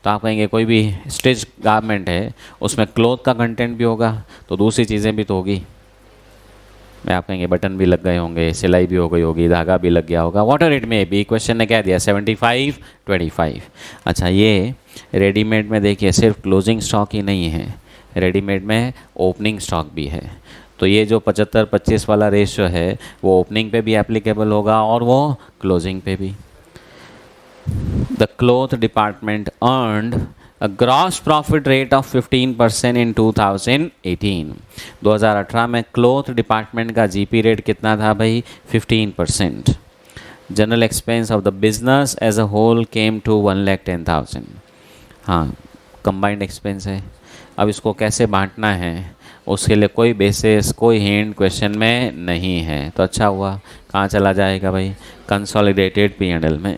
तो आप कहेंगे कोई भी स्टिच गारमेंट है उसमें क्लोथ का कंटेंट भी होगा तो दूसरी चीज़ें भी तो होगी। मैं आप कहेंगे बटन भी लग गए होंगे, सिलाई भी हो गई होगी, धागा भी लग गया होगा, वॉटर इट में भी। क्वेश्चन ने क्या दिया 75-25। अच्छा ये रेडीमेड में देखिए सिर्फ क्लोजिंग स्टॉक ही नहीं है, रेडीमेड में ओपनिंग स्टॉक भी है। तो ये जो 75-25 वाला रेशियो है वो ओपनिंग पे भी एप्लीकेबल होगा और वो क्लोजिंग पे भी। The cloth department earned a gross profit rate of 15% in 2018। 2018 में क्लोथ डिपार्टमेंट का जीपी रेट कितना था भाई 15%। General expense of the business as a whole came to 1,10,000। हाँ कंबाइंड एक्सपेंस है। अब इसको कैसे बांटना है उसके लिए कोई बेसिस कोई हिंट क्वेश्चन में नहीं है। तो अच्छा हुआ, कहाँ चला जाएगा भाई कंसोलिडेटेड P&L में।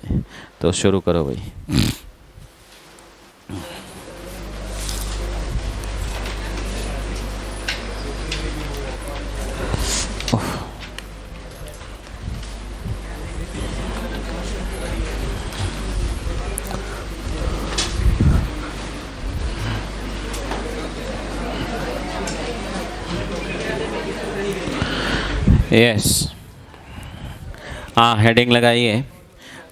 तो शुरू करो भाई। यस हाँ हेडिंग लगाइए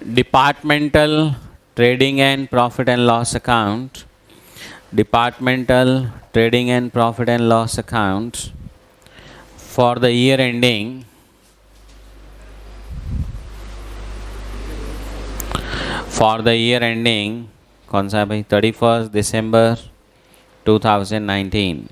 departmental trading and profit and loss account. Departmental trading and profit and loss account for the year ending कौन सा है भाई 31 दिसंबर 2019।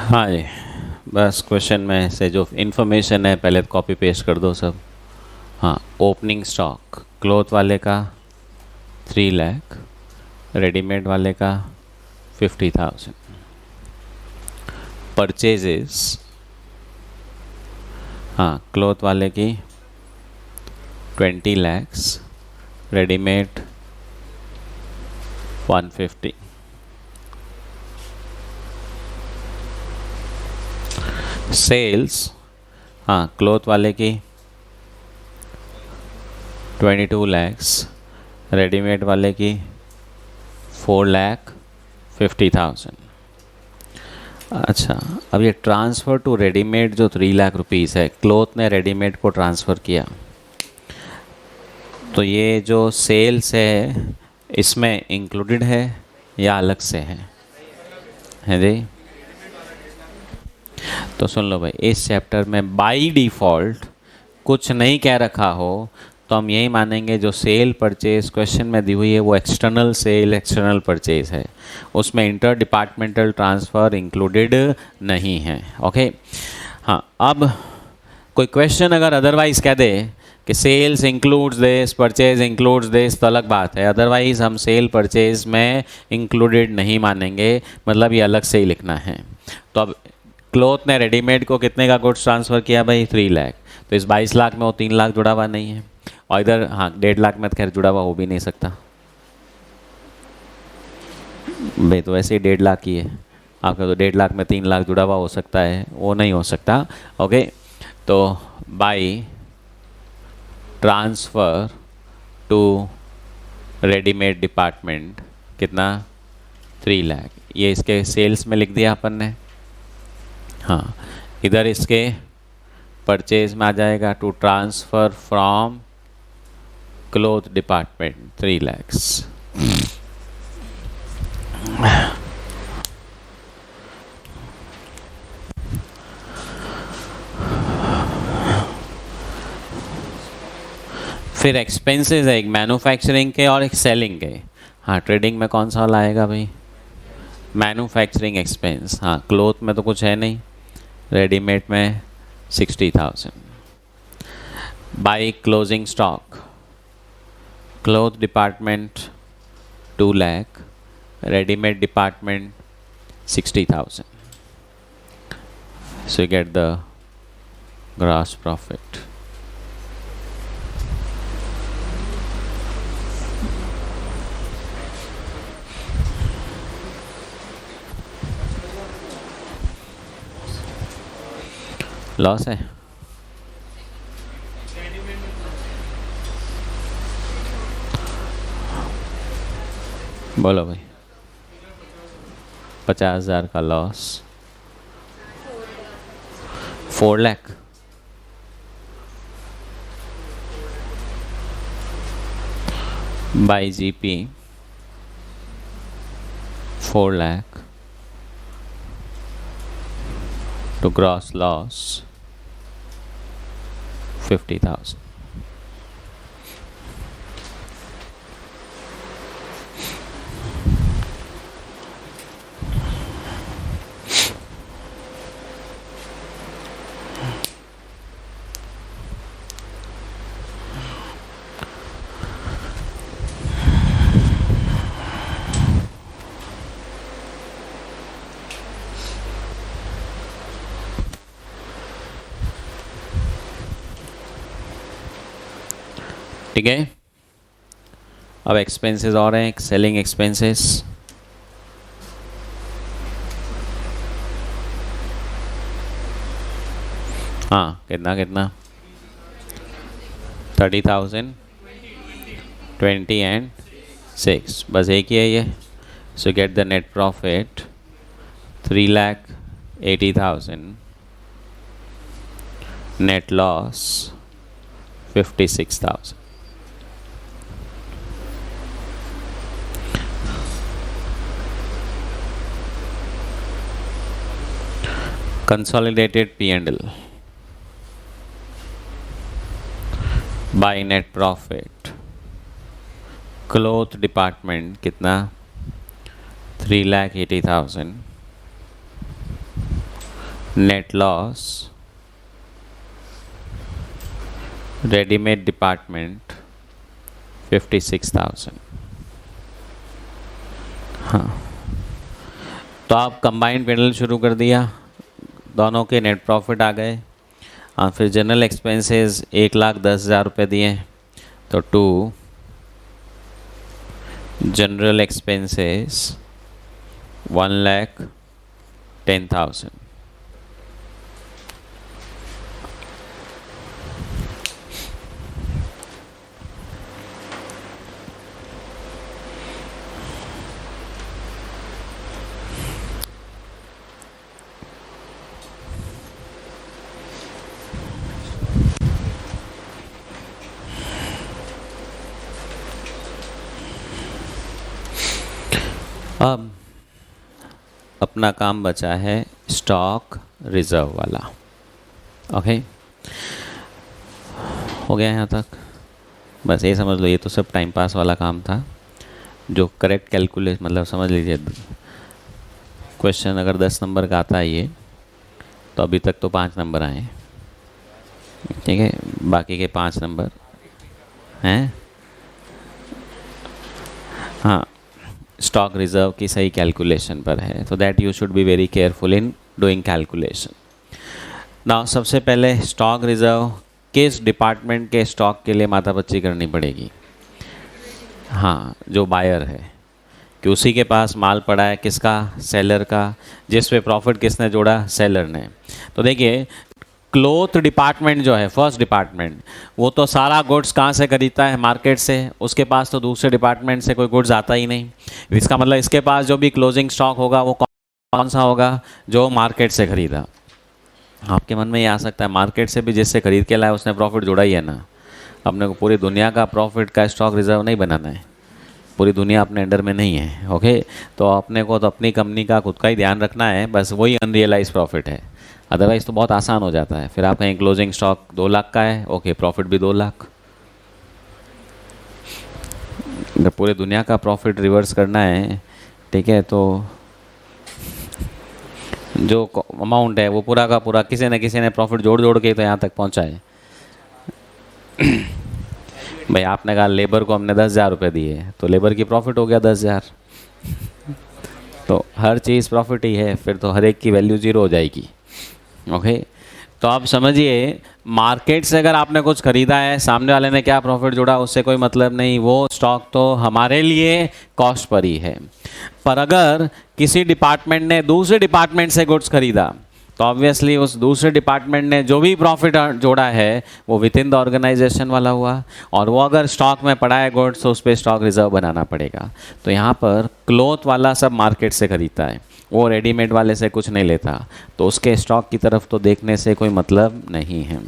हाँ जी बस क्वेश्चन में से जो इन्फॉर्मेशन है पहले कॉपी पेस्ट कर दो सब। हाँ ओपनिंग स्टॉक क्लोथ वाले का 3 लाख, रेडीमेड वाले का 50,000। परचेजेस हाँ क्लोथ वाले की 20 lakhs, रेडीमेड 150। सेल्स हाँ क्लोथ वाले की 22 lakhs, रेडीमेड वाले की 4,50,000। अच्छा अब ये ट्रांसफ़र टू रेडीमेड जो 3 लाख रुपीज़ है, क्लोथ ने रेडीमेड को ट्रांसफ़र किया, तो ये जो सेल्स है इसमें इंक्लूडेड है या अलग से है जी। तो सुन लो भाई इस चैप्टर में बाय डिफ़ॉल्ट कुछ नहीं कह रखा हो तो हम यही मानेंगे जो सेल परचेज क्वेश्चन में दी हुई है वो एक्सटर्नल सेल एक्सटर्नल परचेज है, उसमें इंटर डिपार्टमेंटल ट्रांसफ़र इंक्लूडेड नहीं है। ओके हाँ अब कोई क्वेश्चन अगर अदरवाइज़ कह दे कि sales includes this purchase includes this तो अलग बात है, अदरवाइज़ हम सेल परचेज में इंक्लूडेड नहीं मानेंगे, मतलब ये अलग से ही लिखना है। तो अब क्लोथ ने रेडीमेड को कितने का गुड्स ट्रांसफ़र किया भाई 3 लाख, तो इस 22 लाख में वो 3 लाख जुड़ा हुआ नहीं है, और इधर हाँ 1.5 लाख में तो खैर जुड़ा हुआ हो भी नहीं सकता भाई, तो वैसे ही 1.5 लाख ही है आपका, तो 1.5 लाख में 3 लाख जुड़ा हुआ हो सकता है, वो नहीं हो सकता। ओके तो by transfer to readymade department कितना 3 लाख, ये इसके सेल्स में लिख दिया अपन ने। हाँ इधर इसके परचेज में आ जाएगा to transfer from cloth department 3 lakhs। फिर एक्सपेंसेस है एक मैन्युफैक्चरिंग के और एक सेलिंग के। हाँ ट्रेडिंग में कौन सा वाला आएगा भाई मैन्युफैक्चरिंग एक्सपेंस, हाँ क्लोथ में तो कुछ है नहीं, रेडीमेड में 60,000. By closing stock, cloth department 2 lakh, readymade department 60,000. So you get the gross profit. Loss है, बोलो भाई. 50,000 का loss, 4 lakh. By GP 4 lakh to gross loss 50,000. ठीक है. अब एक्सपेंसेस और हैं, सेलिंग एक्सपेंसेस. हाँ कितना कितना 30,000, 20 एंड 6, बस एक ही है ये. सो get the net profit 3,80,000, net loss 56,000. Consolidated P&L by net profit. Cloth department कितना 3,80,000, net loss. Ready-made department 56,000. हाँ तो आप कंबाइंड P&L शुरू कर दिया, दोनों के नेट प्रॉफिट आ गए. हाँ फिर जनरल एक्सपेंसेस 1,10,000 रुपये दिए, तो 2 जनरल एक्सपेंसेस 1,10,000. अब अपना काम बचा है स्टॉक रिजर्व वाला. ओके हो गया यहाँ तक, बस ये समझ लो ये तो सब टाइम पास वाला काम था. जो करेक्ट कैलकुलेट मतलब समझ लीजिए, क्वेश्चन अगर 10 नंबर का आता है ये, तो अभी तक तो 5 नंबर आए, ठीक है, बाकी के 5 नंबर हैं. हाँ स्टॉक रिजर्व की सही कैलकुलेशन पर है, तो that you should be very careful in doing calculation. Now सबसे पहले स्टॉक रिजर्व किस डिपार्टमेंट के स्टॉक के लिए माथापच्ची करनी पड़ेगी. हाँ जो बायर है, कि उसी के पास माल पड़ा है, किसका, सेलर का, जिस पे प्रॉफिट किसने जोड़ा, सेलर ने. तो देखिए क्लोथ डिपार्टमेंट जो है फर्स्ट डिपार्टमेंट, वो तो सारा गुड्स कहाँ से खरीदता है, मार्केट से. उसके पास तो दूसरे डिपार्टमेंट से कोई गुड्स आता ही नहीं. इसका मतलब इसके पास जो भी क्लोजिंग स्टॉक होगा वो कौन सा होगा, जो मार्केट से खरीदा. आपके मन में ये आ सकता है मार्केट से भी जिससे खरीद के लाया उसने प्रॉफिट जोड़ा ही है ना. अपने को पूरी दुनिया का प्रॉफिट का स्टॉक रिजर्व नहीं बनाना है, पूरी दुनिया अपने अंडर में नहीं है. ओके तो अपने को तो अपनी कंपनी का खुद का ही ध्यान रखना है, बस वही अनरियलाइज प्रॉफिट है. अदरवाइज़ तो बहुत आसान हो जाता है. फिर आप कहीं क्लोजिंग स्टॉक 2 लाख का है, ओके प्रॉफिट भी 2 लाख. अगर पूरे दुनिया का प्रॉफिट रिवर्स करना है, ठीक है, तो जो अमाउंट है वो पूरा का पूरा किसी न किसी ने प्रॉफिट जोड़ जोड़ के तो यहाँ तक पहुँचा है। भाई आपने कहा लेबर को हमने 10,000 रुपये दिए तो लेबर की प्रॉफिट हो गया 10,000। तो हर चीज़ प्रॉफिट ही है, फिर तो हर एक की वैल्यू ज़ीरो हो जाएगी। ओके, तो आप समझिए मार्केट से अगर आपने कुछ ख़रीदा है, सामने वाले ने क्या प्रॉफिट जोड़ा उससे कोई मतलब नहीं, वो स्टॉक तो हमारे लिए कॉस्ट पर ही है। पर अगर किसी डिपार्टमेंट ने दूसरे डिपार्टमेंट से गुड्स खरीदा तो ऑब्वियसली उस दूसरे डिपार्टमेंट ने जो भी प्रॉफिट जोड़ा है वो विद इन द ऑर्गेनाइजेशन वाला हुआ, और वो अगर स्टॉक में पड़ा है गुड्स तो उस पर स्टॉक रिजर्व बनाना पड़ेगा। तो यहाँ पर क्लॉथ वाला सब मार्केट से खरीदता है, वो रेडीमेड वाले से कुछ नहीं लेता, तो उसके स्टॉक की तरफ तो देखने से कोई मतलब नहीं है।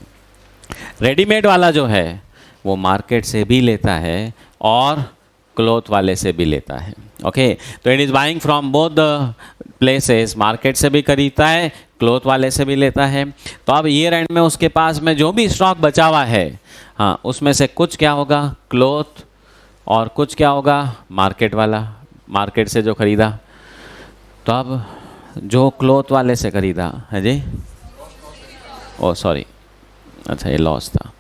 रेडीमेड वाला जो है वो मार्केट से भी लेता है और क्लॉथ वाले से भी लेता है। ओके, तो it is buying from both the places, market से भी खरीदता है, क्लॉथ वाले से भी लेता है। तो अब ईयर एंड में उसके पास में जो भी स्टॉक बचा हुआ है, हाँ, उसमें से कुछ क्या होगा क्लॉथ और कुछ क्या होगा मार्केट वाला, मार्केट से जो खरीदा। तो अब जो क्लॉथ वाले से खरीदा है जी, ओ सॉरी, अच्छा ये लॉस था।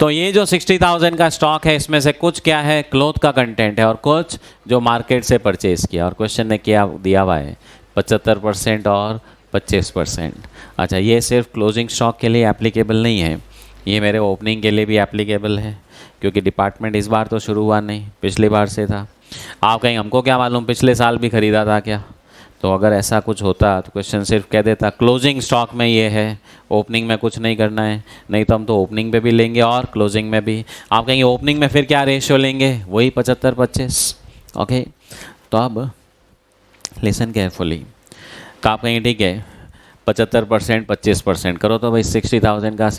तो ये जो 60,000 का स्टॉक है इसमें से कुछ क्या है क्लॉथ का कंटेंट है और कुछ जो मार्केट से परचेज किया, और क्वेश्चन ने क्या दिया हुआ है 75% और 25%। अच्छा, ये सिर्फ क्लोजिंग स्टॉक के लिए एप्लीकेबल नहीं है, ये मेरे ओपनिंग के लिए भी एप्लीकेबल है, क्योंकि डिपार्टमेंट इस बार तो शुरू हुआ नहीं, पिछली बार से था। आप कहीं हमको क्या मालूम पिछले साल भी खरीदा था क्या, तो अगर ऐसा कुछ होता तो क्वेश्चन सिर्फ कह देता क्लोजिंग स्टॉक में ये है, ओपनिंग में कुछ नहीं करना है, नहीं तो हम तो ओपनिंग पे भी लेंगे और क्लोजिंग में भी। आप कहेंगे ओपनिंग में फिर क्या रेशियो लेंगे, वही 75-25। ओके, तो अब लिसन केयरफुली, तो आप कहेंगे ठीक है 75% 25% करो तो भाई 60,000 का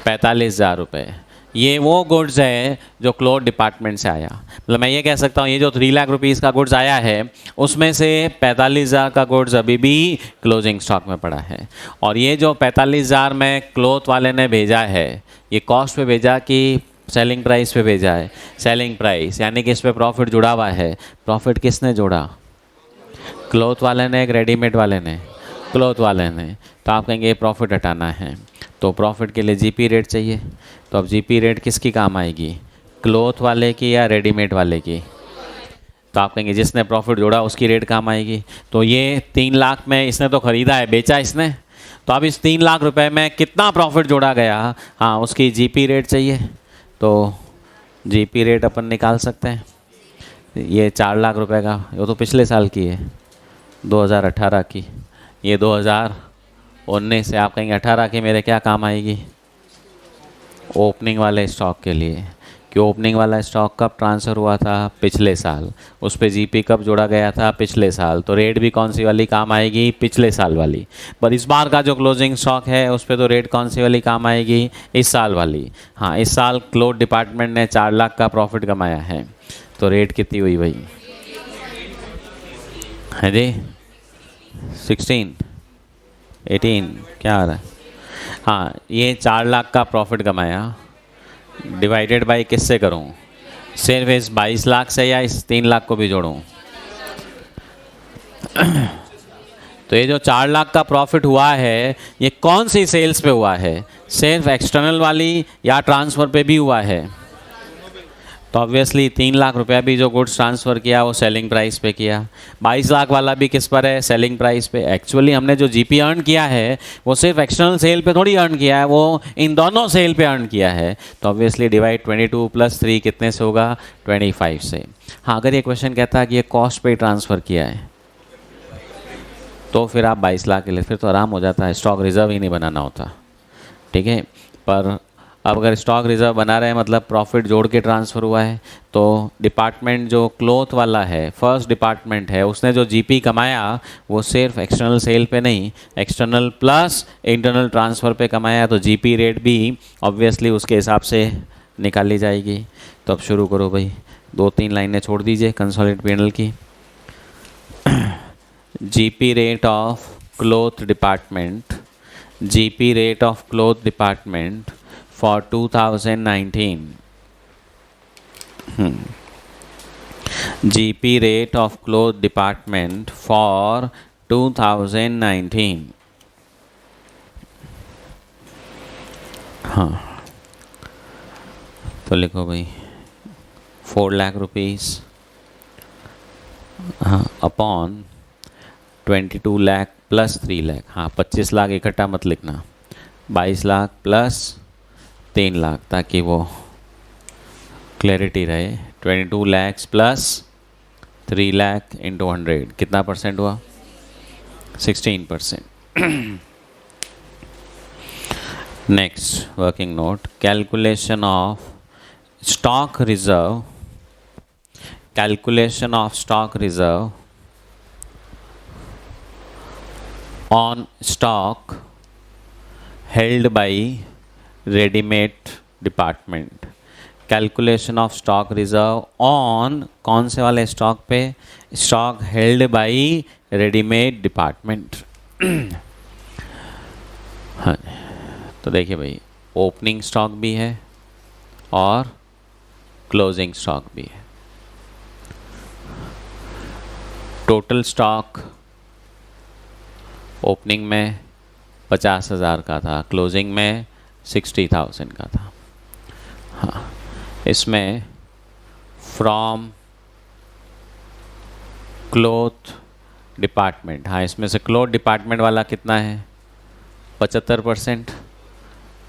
45,000 रुपये, ये वो गुड्स है जो क्लॉथ डिपार्टमेंट से आया। मतलब मैं ये कह सकता हूँ ये जो 3 लाख रुपीज़ का गुड्स आया है उसमें से 45,000 का गुड्स अभी भी क्लोजिंग स्टॉक में पड़ा है, और ये जो 45,000 में क्लॉथ वाले ने भेजा है ये कॉस्ट पे भेजा कि सेलिंग प्राइस पे भेजा है, सेलिंग प्राइस, यानी कि इस पर प्रॉफिट जुड़ा हुआ है। प्रॉफिट किसने जोड़ा, क्लॉथ वाले ने, एक रेडीमेड वाले ने, क्लॉथ वाले ने। तो आप कहेंगे ये प्रॉफिट हटाना है, तो प्रॉफिट के लिए जीपी रेट चाहिए। तो अब जीपी रेट किसकी काम आएगी, क्लॉथ वाले की या रेडीमेड वाले की। तो आप कहेंगे जिसने प्रॉफिट जोड़ा उसकी रेट काम आएगी। तो ये 3 लाख में इसने तो ख़रीदा है, बेचा इसने, तो अब इस 3 लाख रुपए में कितना प्रॉफिट जोड़ा गया, हाँ उसकी जीपी रेट चाहिए। तो जीपी रेट अपन निकाल सकते हैं, ये 4 लाख रुपए का, वो तो पिछले साल की है 2018 की, ये 2019 से। आप कहेंगे 18 की मेरे क्या काम आएगी, ओपनिंग वाले स्टॉक के लिए, कि ओपनिंग वाला स्टॉक कब ट्रांसफ़र हुआ था, पिछले साल, उस पर जीपी कब जोड़ा गया था, पिछले साल, तो रेट भी कौन सी वाली काम आएगी, पिछले साल वाली। पर इस बार का जो क्लोजिंग स्टॉक है उस पर तो रेट कौन सी वाली काम आएगी, इस साल वाली। हाँ, इस साल क्लॉथ डिपार्टमेंट ने 4 लाख का प्रॉफिट कमाया है, तो रेट कितनी हुई भाई, है जी 16 18 क्या आ रहा है, हाँ ये 4 लाख का प्रॉफिट कमाया, डिवाइडेड बाय किससे करूँ, सिर्फ इस 22 लाख से या इस 3 लाख को भी जोड़ूँ। तो ये जो 4 लाख का प्रॉफिट हुआ है ये कौन सी सेल्स पे हुआ है, सिर्फ एक्सटर्नल वाली या ट्रांसफ़र पे भी हुआ है। तो ऑब्वियसली 3 लाख रुपया भी जो गुड्स ट्रांसफ़र किया वो सेलिंग प्राइस पे किया, 22 लाख वाला भी किस पर है, सेलिंग प्राइस पे। एक्चुअली हमने जो जीपी अर्न किया है वो सिर्फ एक्सटर्नल सेल पे थोड़ी अर्न किया है, वो इन दोनों सेल पे अर्न किया है। तो ऑब्वियसली डिवाइड 22 + 3 कितने से होगा, 25 से। हाँ, अगर ये क्वेश्चन कहता है कि ये कॉस्ट पे ट्रांसफ़र किया है तो फिर आप 22 लाख के लिए फिर तो आराम हो जाता है, स्टॉक रिज़र्व ही नहीं बनाना होता, ठीक है। पर अब अगर स्टॉक रिज़र्व बना रहे हैं मतलब प्रॉफिट जोड़ के ट्रांसफ़र हुआ है, तो डिपार्टमेंट जो क्लॉथ वाला है, फर्स्ट डिपार्टमेंट है, उसने जो जीपी कमाया वो सिर्फ एक्सटर्नल सेल पे नहीं, एक्सटर्नल प्लस इंटरनल ट्रांसफ़र पे कमाया, तो जीपी रेट भी ऑब्वियसली उसके हिसाब से निकाली जाएगी। तो अब शुरू करो भाई, 2-3 लाइनें छोड़ दीजिए कंसोलिडेटेड P&L की। GP rate of cloth department, GP rate of cloth department for 2019, GP rate of cloth department for 2019. हाँ, तो लिखो भाई 4 लाख रुपीज़, हाँ, अपॉन 22 लाख प्लस 3 लाख, हाँ 25 लाख इकट्ठा मत लिखना, 22 लाख प्लस 3 लाख, ताकि वो क्लैरिटी रहे। 22 लैक्स प्लस 3 लाख इंटू 100 कितना परसेंट हुआ? 16%। Next working note, calculation of stock reserve, calculation of stock reserve on stock held by readymade department. Calculation of stock reserve on कौन से वाले स्टॉक पे? Stock held by readymade department. हाँ, तो देखिए भाई, ओपनिंग स्टॉक भी है और क्लोजिंग स्टॉक भी है। टोटल स्टॉक ओपनिंग में 50,000 का था, क्लोजिंग में 60,000 का था। हाँ, इसमें फ्रॉम क्लोथ डिपार्टमेंट, हाँ इसमें से क्लोथ डिपार्टमेंट वाला कितना है? 75%,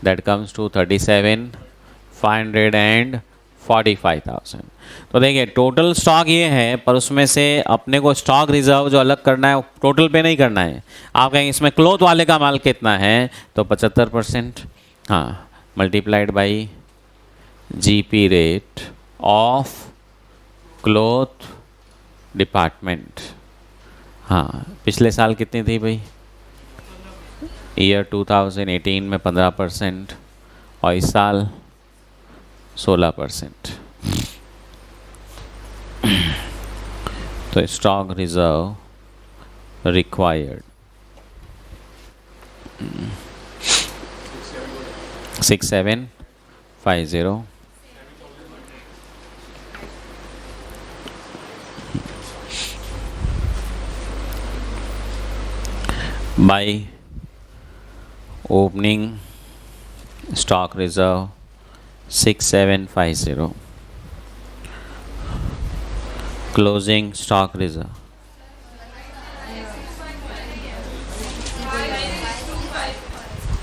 दैट कम्स टू 37,545,000। तो देखिए टोटल स्टॉक ये है, पर उसमें से अपने को स्टॉक रिजर्व जो अलग करना है टोटल पे नहीं करना है। आप कहेंगे इसमें क्लोथ वाले का माल कितना है, तो 75%, हाँ, multiplied by GP rate of cloth department. हाँ, पिछले साल कितनी थी भाई? ईयर 2018 में 15% और इस साल 16%। तो stock reserve required 6750 by opening stock reserve 6750, closing stock reserve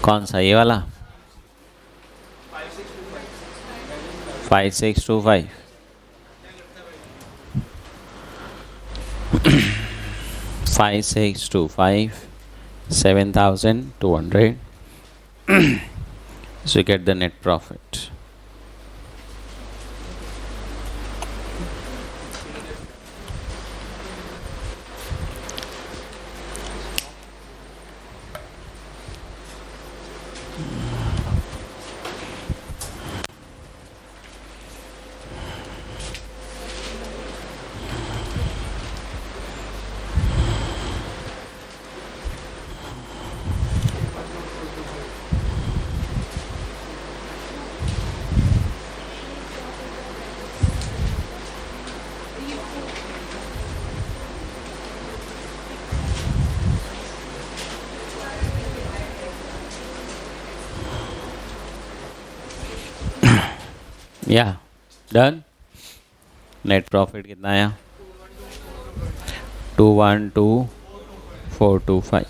कौन सा, ये वाला 5625, 5625, 7,200. So you get the net profit. Yeah, done. Net profit कितना आया? 212,425.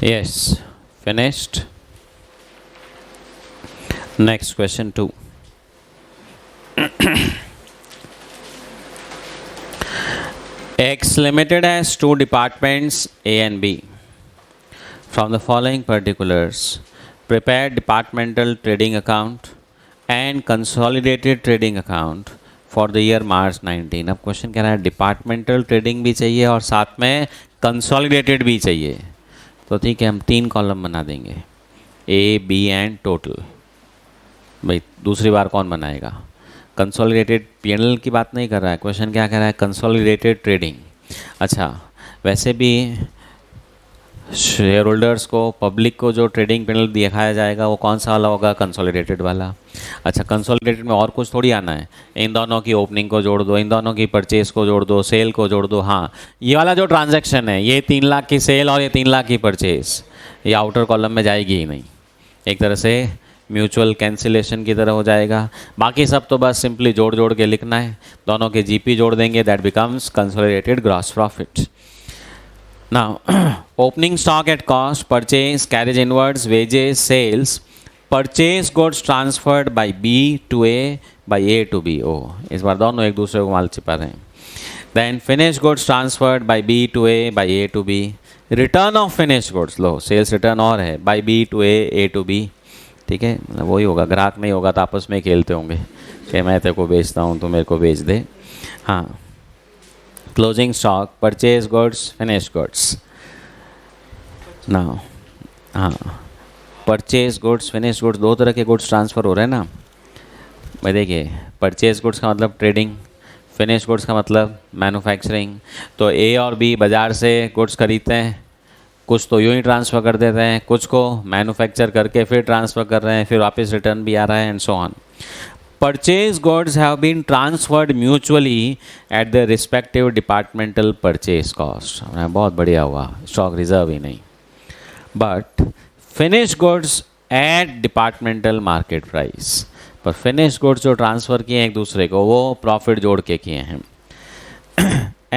Yes, finished. Next question 2. X Limited has two departments A and B. From the following particulars, prepare departmental trading account and consolidated trading account for the year March 19. अब question कह रहा है departmental trading भी चाहिए और साथ में consolidated भी चाहिए। तो ठीक है, हम 3 कॉलम बना देंगे, A, B एंड टोटल। भाई दूसरी बार कौन बनाएगा? कंसोलिडेटेड P&L की बात नहीं कर रहा है क्वेश्चन, क्या कह रहा है? Consolidated trading. अच्छा, वैसे भी शेयर होल्डर्स को, पब्लिक को जो ट्रेडिंग पैनल दिखाया जाएगा वो कौन सा वाला होगा? कंसोलिडेटेड वाला। अच्छा, कंसोलिडेटेड में और कुछ थोड़ी आना है, इन दोनों की ओपनिंग को जोड़ दो, इन दोनों की परचेज को जोड़ दो, सेल को जोड़ दो। हाँ, ये वाला जो ट्रांजैक्शन है, ये 3 लाख की सेल और ये 3 लाख की परचेज, ये आउटर कॉलम में जाएगी ही नहीं, एक तरह से म्यूचुअल कैंसिलेशन की तरह हो जाएगा। बाकी सब तो बस सिंपली जोड़ जोड़ के लिखना है, दोनों के जीपी जोड़ देंगे, that becomes consolidated gross profit. Now, opening stock at cost, purchase, carriage inwards, wages, sales, purchase goods transferred by B to A by A to B। इस बार दोनों एक दूसरे को माल छिपा रहे हैं। Then finished goods transferred by B to A by A to B। Return of finished goods, low sales return और है, by B to A, A to B। ठीक है, मतलब वही होगा, ग्राहक नहीं होगा तो आपस में खेलते होंगे कि मैं तेरे को बेचता हूँ तो मेरे को बेच दे। हाँ, closing stock, purchase goods, finish goods. Now हाँ, परचेज गुड्स, फिनिश गुड्स, दो तरह के गुड्स ट्रांसफ़र हो रहे हैं ना भाई। देखिए, परचेज गुड्स का मतलब ट्रेडिंग, फिनिश गुड्स का मतलब मैन्युफैक्चरिंग। तो ए और बी बाज़ार से गुड्स खरीदते हैं, कुछ तो यूँ ही ट्रांसफ़र कर देते हैं, कुछ को मैन्युफैक्चर करके फिर ट्रांसफ़र कर रहे हैं, फिर वापस रिटर्न भी आ रहा है, and so on. Purchase goods have been transferred mutually at their respective departmental purchase cost। बहुत बढ़िया हुआ, स्टॉक रिजर्व ही नहीं। But finished goods at departmental market price, पर finished goods जो ट्रांसफ़र किए एक दूसरे को वो प्रॉफिट जोड़ के किए हैं।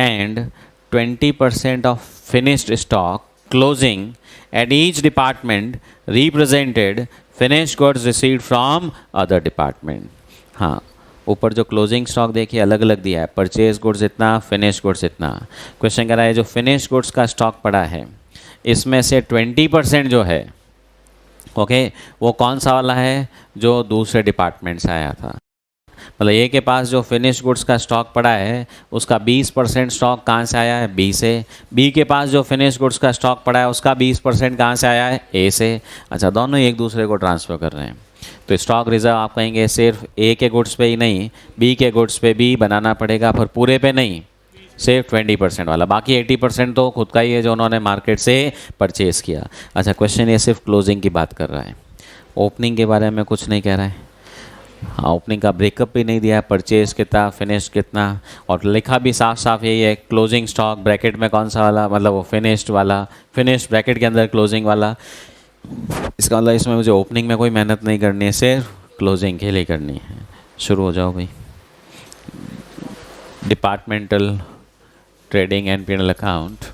And 20% of finished stock closing at each department represented finished goods received from other department। हाँ, ऊपर जो क्लोजिंग स्टॉक देखिए अलग अलग दिया है, परचेज गुड्स इतना, फिनिश गुड्स इतना। क्वेश्चन कह रहा है जो फिनिश गुड्स का स्टॉक पड़ा है इसमें से 20% जो है, ओके, वो कौन सा वाला है? जो दूसरे डिपार्टमेंट से आया था। मतलब ए के पास जो फिनिश गुड्स का स्टॉक पड़ा है उसका 20% स्टॉक कहाँ से आया है? बी से। बी के पास जो फिनिश गुड्स का स्टॉक पड़ा है उसका 20% कहाँ से आया है? ए से। अच्छा, दोनों ही एक दूसरे को ट्रांसफ़र कर रहे हैं। तो स्टॉक रिजर्व आप कहेंगे सिर्फ ए के गुड्स पे ही नहीं, बी के गुड्स पे भी बनाना पड़ेगा, पर पूरे पे नहीं, सिर्फ 20% वाला। बाकी 80% तो खुद का ही है जो उन्होंने मार्केट से परचेज़ किया। अच्छा, क्वेश्चन ये सिर्फ क्लोजिंग की बात कर रहा है, ओपनिंग के बारे में कुछ नहीं कह रहा है। हाँ, ओपनिंग का ब्रेकअप भी नहीं दिया है, परचेज कितना, फिनिश कितना, और लिखा भी साफ साफ यही है, क्लोजिंग स्टॉक ब्रैकेट में कौन सा वाला, मतलब वो फिनिश्ड वाला, फिनिश ब्रैकेट के अंदर क्लोजिंग वाला। इसका मतलब इसमें मुझे ओपनिंग में कोई मेहनत नहीं करनी है, सिर्फ क्लोजिंग के लिए करनी है। शुरू हो जाओ भाई। Departmental trading and P and L account.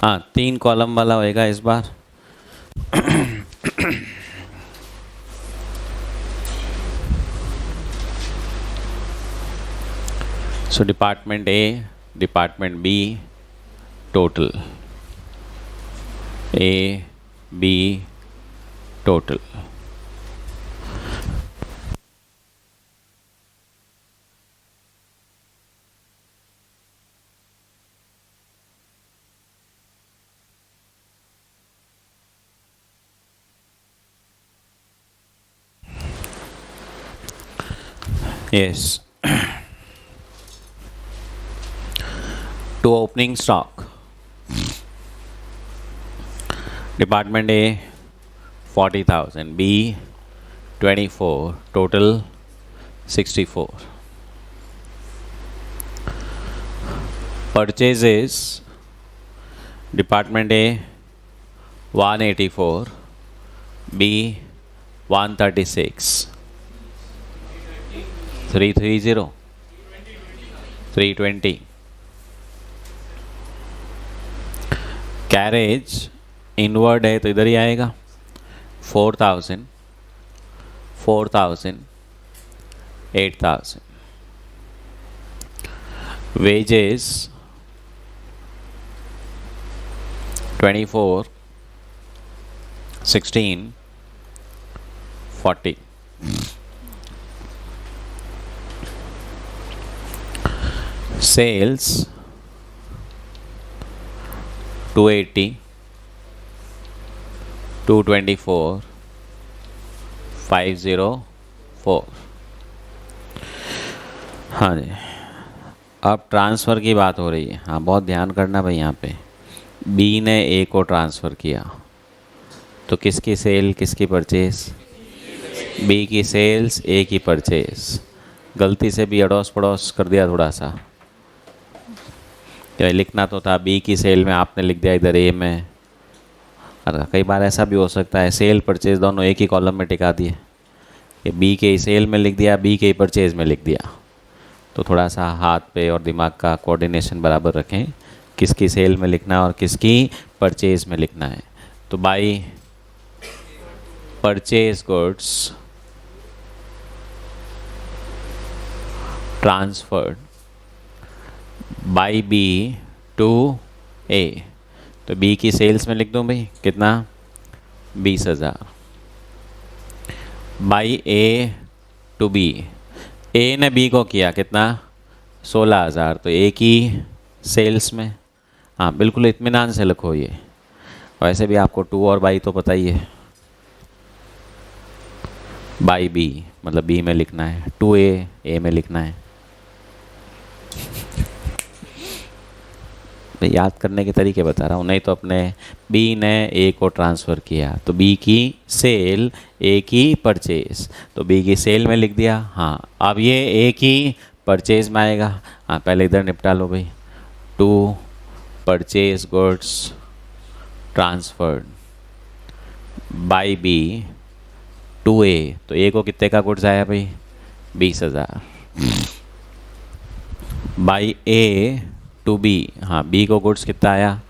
हाँ, 3 कॉलम वाला होएगा इस बार। So department A, department B, total A B total. Yes. To opening stock. Department A 40,000, B 24, total 64. Purchases Department A 184, B 136. 330, 320. Carriage inward है तो इधर ही आएगा, 4,000, 4,000, 8,000. वेजेस 24, 16, 40. Sales 280, 224,504। हाँ जी, अब ट्रांसफ़र की बात हो रही है। हाँ, बहुत ध्यान करना भाई। यहाँ पे बी ने ए को ट्रांसफ़र किया, तो किसकी सेल किसकी परचेज़? बी की सेल्स ए की परचेज़। गलती से भी अड़ोस पड़ोस कर दिया थोड़ा सा, तो लिखना तो था बी की सेल में, आपने लिख दिया इधर ए में। और कई बार ऐसा भी हो सकता है सेल परचेज़ दोनों एक ही कॉलम में टिका दिए, कि बी के सेल में लिख दिया, बी के परचेज़ में लिख दिया। तो थोड़ा सा हाथ पे और दिमाग का कोऑर्डिनेशन बराबर रखें, किसकी सेल में लिखना है और किसकी परचेज़ में लिखना है। तो by purchase goods transferred by B to A, तो बी की सेल्स में लिख दूं भाई कितना? 20,000। बाई ए टू बी, ए ने बी को किया कितना? 16,000, तो ए की सेल्स में। हाँ बिल्कुल इत्मीनान से लिखो ये। वैसे भी आपको टू और बाई तो पता ही है, बाई बी मतलब बी में लिखना है, टू ए में लिखना है। मैं याद करने के तरीके बता रहा हूँ, नहीं तो अपने बी ने ए को ट्रांसफ़र किया, तो बी की सेल ए की परचेज, तो बी की सेल में लिख दिया। हाँ, अब ये ए की परचेज में आएगा। हाँ, पहले इधर निपटा लो भाई। To purchase goods transferred by B to A, तो ए को कितने का गुड्स आया भाई? 20,000। बाई ए टू बी, हाँ बी को गुड्स कितना आया?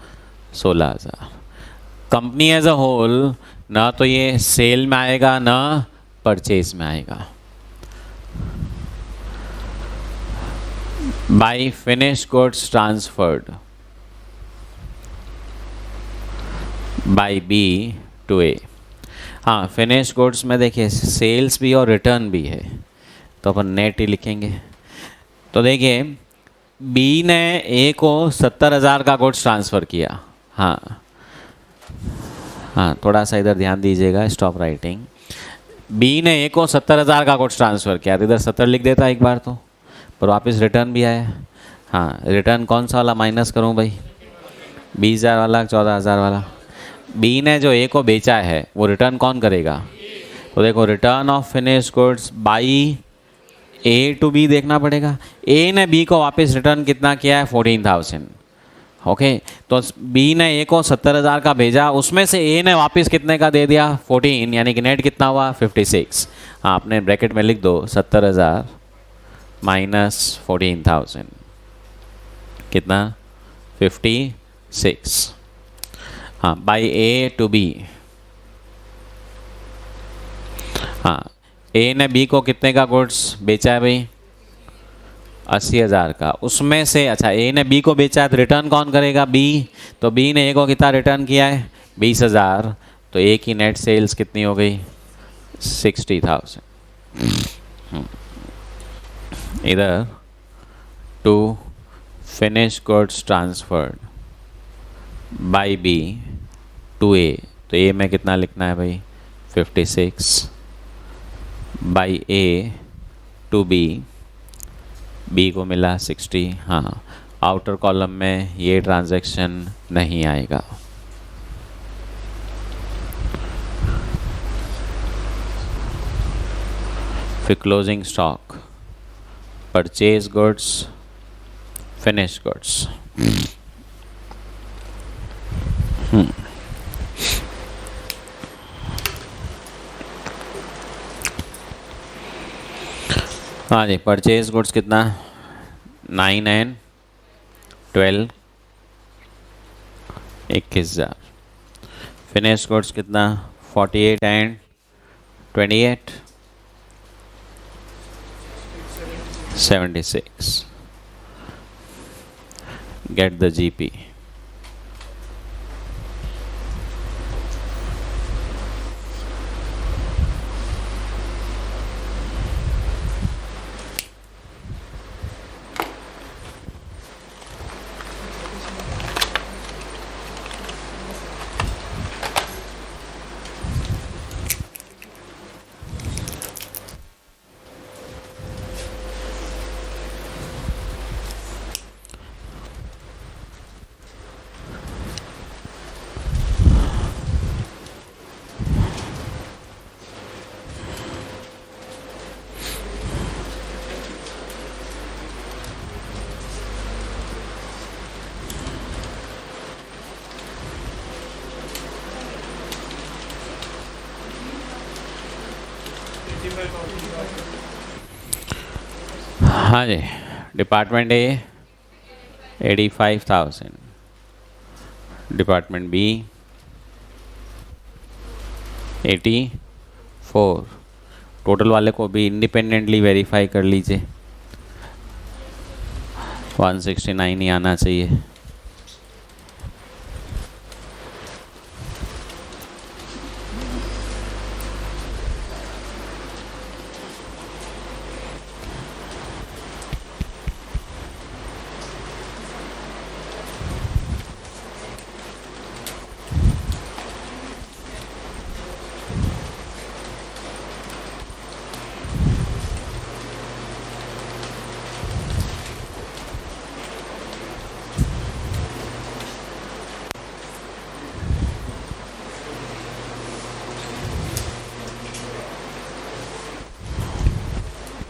16,000। कंपनी एज अ होल ना तो ये सेल में आएगा ना परचेज में आएगा। By finish goods transferred by B to A, हाँ फिनिश गुड्स में देखिए सेल्स भी और रिटर्न भी है, तो अपन नेट ही लिखेंगे। तो देखिए बी ने ए को 70,000 का गुड्स ट्रांसफ़र किया। हाँ हाँ, थोड़ा सा इधर ध्यान दीजिएगा, स्टॉप राइटिंग। बी ने ए को 70,000 का गुड्स ट्रांसफ़र किया, तो इधर 70 लिख देता एक बार तो, पर वापस रिटर्न भी आया। हाँ, रिटर्न कौन सा वाला माइनस करूँ भाई? 20,000 वाला, 14,000 वाला। बी ने जो ए को बेचा है वो रिटर्न कौन करेगा? तो देखो return of finish goods by A to B देखना पड़ेगा। ए ने बी को वापस रिटर्न कितना किया है? 14,000। ओके, तो बी ने ए को 70,000 का भेजा, उसमें से ए ने वापस कितने का दे दिया? 14, यानी कि नेट कितना हुआ? 56। हाँ, आपने ब्रैकेट में लिख दो 70,000 माइनस 14,000 कितना? 56। हाँ, बाई ए टू बी। हाँ, ए ने बी को कितने का गुड्स बेचा है भाई? 80,000 का। उसमें से अच्छा ए ने बी को बेचा है तो रिटर्न कौन करेगा? बी। तो बी ने ए को कितना रिटर्न किया है? 20,000। तो ए की नेट सेल्स कितनी हो गई? 60,000। इधर to finish goods transferred by B to A, तो ए में कितना लिखना है भाई? 56 by A to B, B को मिला 60। हाँ, आउटर कॉलम में ये ट्रांजैक्शन नहीं आएगा। फिर closing stock, purchase goods, finish goods. हाँ जी, परचेज गुड्स कितना? 9 and 12, 21,000। फिनिश गुड्स कितना? 48 and 28, 76। Get the GP. हाँ जी, department A 85,000, department B 84। Total वाले को भी इंडिपेंडेंटली वेरीफाई कर लीजिए, 169 ही आना चाहिए।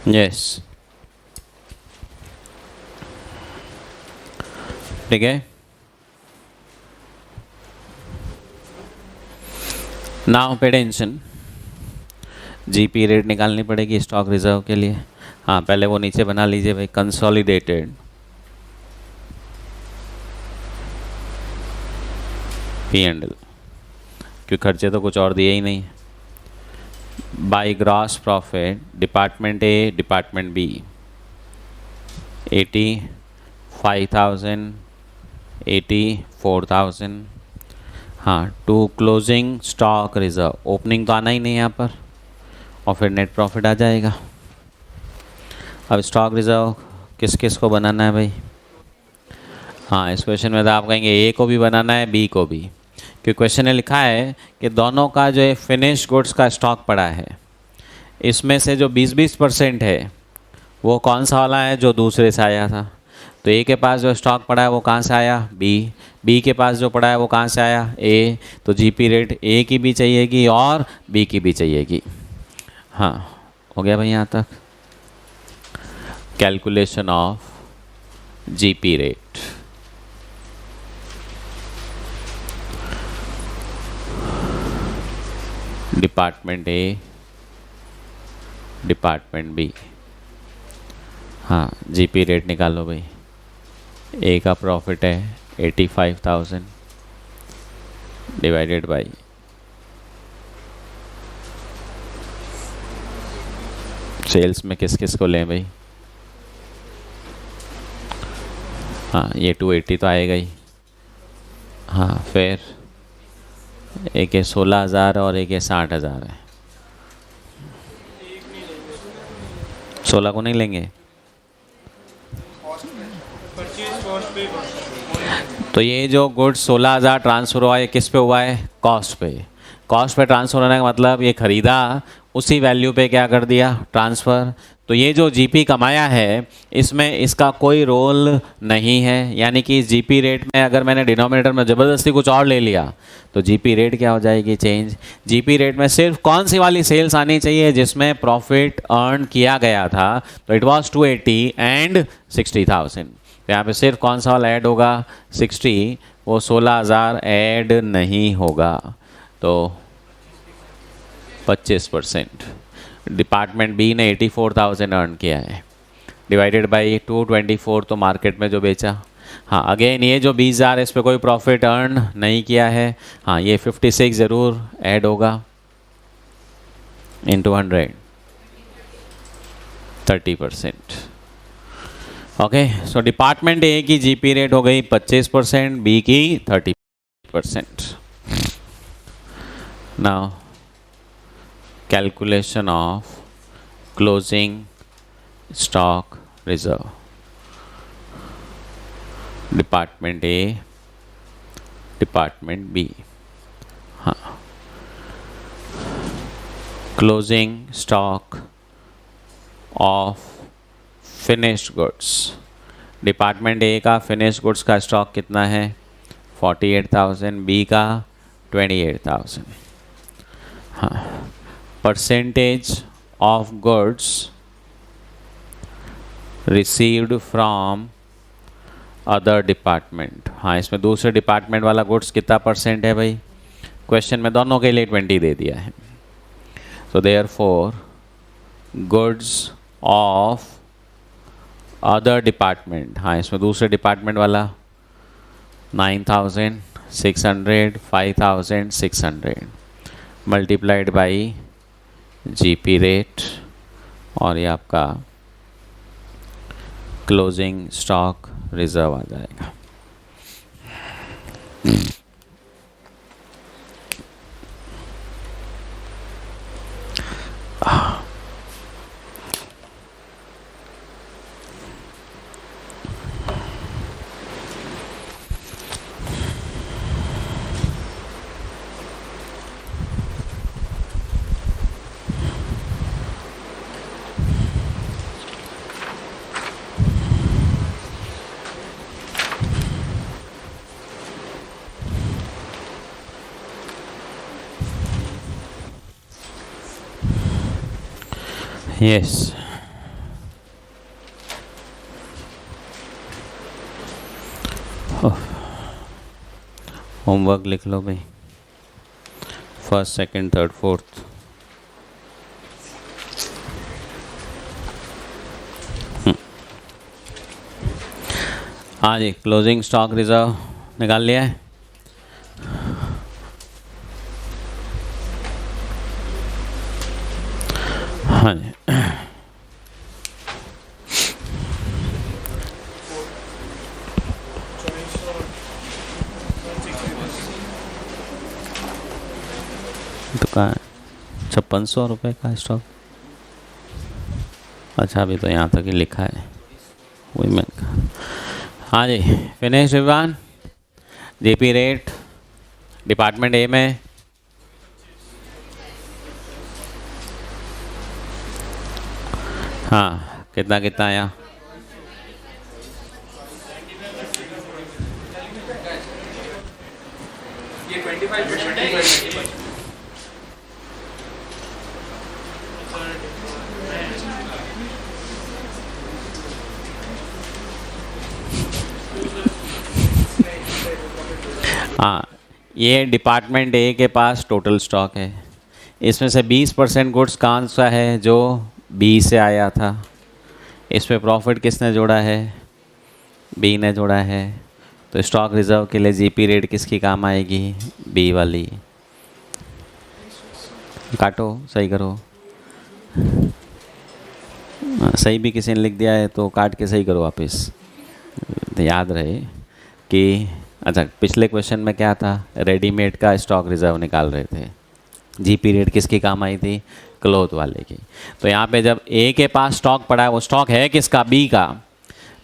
यस, ठीक है। नाउ पे टेंशन, जीपी रेट निकालनी पड़ेगी स्टॉक रिजर्व के लिए। हाँ, पहले वो नीचे बना लीजिए भाई, कंसोलिडेटेड P&L, क्योंकि खर्चे तो कुछ और दिए ही नहीं। By gross profit, department A department B 85,000 84,000। हाँ, to closing stock reserve, opening तो आना ही नहीं यहाँ पर, और फिर नेट प्रॉफिट आ जाएगा। अब स्टॉक रिजर्व किस किस को बनाना है भाई? हाँ, इस क्वेश्चन में तो आप कहेंगे ए को भी बनाना है, बी को भी, क्योंकि क्वेश्चन में लिखा है कि दोनों का जो है फिनिश गुड्स का स्टॉक पड़ा है, इसमें से जो 20-20% है वो कौन सा वाला है? जो दूसरे से आया था। तो ए के पास जो स्टॉक पड़ा है वो कहाँ से आया? बी के पास जो पड़ा है वो कहाँ से आया? ए। तो जीपी रेट ए की भी चाहिएगी और बी की भी चाहिएगी। हाँ, हो गया भाई यहाँ तक। Calculation of GP rate, department A department B. हाँ, जीपी रेट निकालो भाई। ए का प्रॉफिट है 85,000 डिवाइडेड बाई सेल्स में किस किस को लें भाई? हाँ, ये 280 तो आएगा ही। हाँ, फिर एक है 16,000 और एक है 60,000 है। 16 को नहीं लेंगे तो ये जो गुड्स 16,000 ट्रांसफ़र हुआ है किस पे हुआ है? कॉस्ट पे। कॉस्ट पे ट्रांसफ़र होने का मतलब ये ख़रीदा, उसी वैल्यू पे क्या कर दिया? ट्रांसफ़र। तो ये जो जीपी कमाया है इसमें इसका कोई रोल नहीं है, यानी कि जीपी रेट में अगर मैंने डिनोमिनेटर में ज़बरदस्ती कुछ और ले लिया तो जीपी रेट क्या हो जाएगी? चेंज। जीपी रेट में सिर्फ कौन सी वाली सेल्स आनी चाहिए जिसमें प्रॉफिट अर्न किया गया था? तो इट वॉज 280 एंड 60,000। तो यहाँ पे सिर्फ कौन सा वाला ऐड होगा? 60, वो 16,000 ऐड नहीं होगा, तो 25%। डिपार्टमेंट बी ने 84,000 अर्न किया है, डिवाइडेड बाई 224 तो मार्केट में जो बेचा। हाँ, अगेन ये जो 20,000 इस पर कोई प्रॉफिट अर्न नहीं किया है। हाँ, ये 56 ज़रूर ऐड होगा into 100, 30%। Okay, so department A की जीपी रेट हो गई 25%, बी की 30%। Now calculation of closing stock reserve, department A department B. हाँ, closing stock of finished goods, department A का फिनिश्ड गुड्स का स्टॉक कितना है? 48,000, बी का 28,000। हाँ, percentage of goods received from other department. हाँ, इसमें दूसरे डिपार्टमेंट वाला गुड्स कितना परसेंट है भाई? क्वेश्चन में दोनों के लिए 20 दे दिया है। तो therefore goods of other department, हाँ इसमें दूसरे डिपार्टमेंट वाला 9,600, 5,600 मल्टीप्लाइड बाई जीपी रेट, और ये आपका क्लोजिंग स्टॉक रिजर्व आ जाएगा। यस, होमवर्क लिख लो भाई, फर्स्ट सेकंड थर्ड फोर्थ। हाँ जी, क्लोजिंग स्टॉक रिजर्व निकाल लिया है। हाँ जी, तो कहाँ 5600 रुपये का स्टॉक। अच्छा, अभी तो यहाँ तक ही लिखा है वुमेन का। हाँ जी, फिनिश विवान। जीपी रेट डिपार्टमेंट ए में हाँ कितना कितना आया? ये 25%। हाँ, ये डिपार्टमेंट ए के पास टोटल स्टॉक है। इसमें से 20% गुड्स कौन सा है? जो बी से आया था। इसमें प्रॉफिट किसने जोड़ा है? बी ने जोड़ा है। तो स्टॉक रिजर्व के लिए जीपी रेट किसकी काम आएगी? बी वाली। काटो, सही करो। सही भी किसी ने लिख दिया है तो काट के सही करो वापस। तो याद रहे कि अच्छा, पिछले क्वेश्चन में क्या था? रेडीमेड का स्टॉक रिजर्व निकाल रहे थे। जीपी रेट किसकी काम आई थी? क्लोथ वाले की। तो यहाँ पे जब ए के पास स्टॉक पड़ा है, वो स्टॉक है किसका? बी का।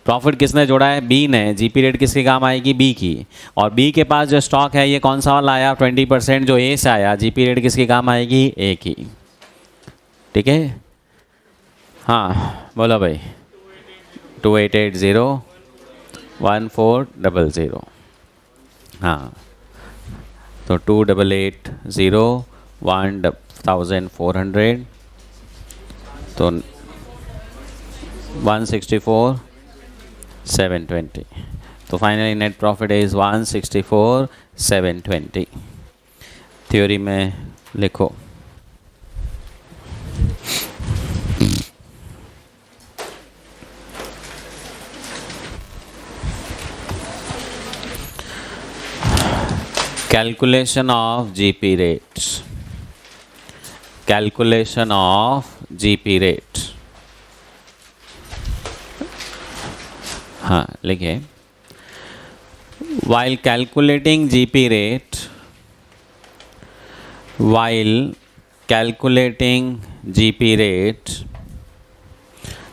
प्रॉफिट किसने जोड़ा है? बी ने। जीपी रेट किसकी काम आएगी? बी की। और बी के पास जो स्टॉक है ये कौन सा वाला आया? 20% जो ए से आया। जीपी रेट किसकी काम आएगी? ए की। ठीक है, हाँ बोलो भाई। 2880 1400। हाँ, तो 2880 1400, तो 164 720। तो finally net profit is 164 720। Theory में लिखो। Calculation of GP rates. Calculation of GP rate. हाँ लिखिए। While calculating GP rate, while calculating GP rate,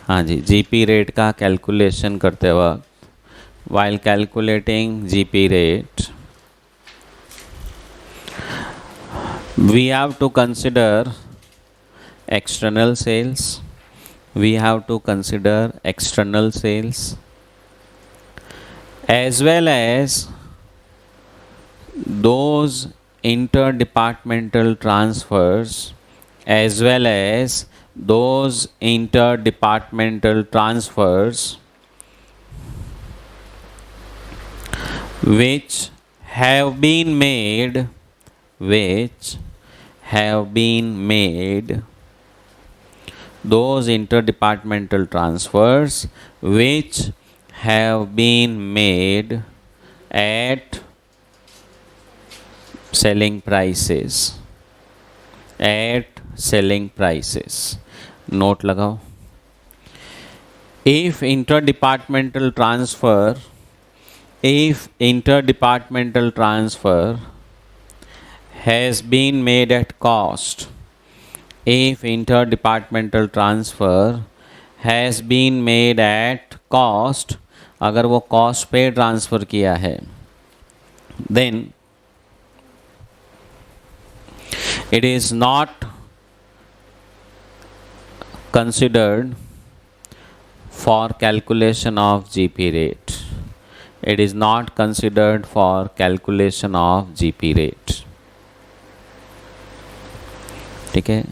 हाँ जी, GP rate का कैलकुलेशन करते वक्त, while calculating GP rate, we have to consider external sales. We have to consider external sales as well as those interdepartmental transfers, as well as those interdepartmental transfers which have been made, which have been made those interdepartmental transfers which have been made at selling prices, at selling prices. Note लगाओ. If interdepartmental transfer has been made at cost, if interdepartmental transfer has been made at cost, अगर वो cost पे transfer किया है, then it is not considered for calculation of GP rate. It is not considered for calculation of GP rate. ठीक है.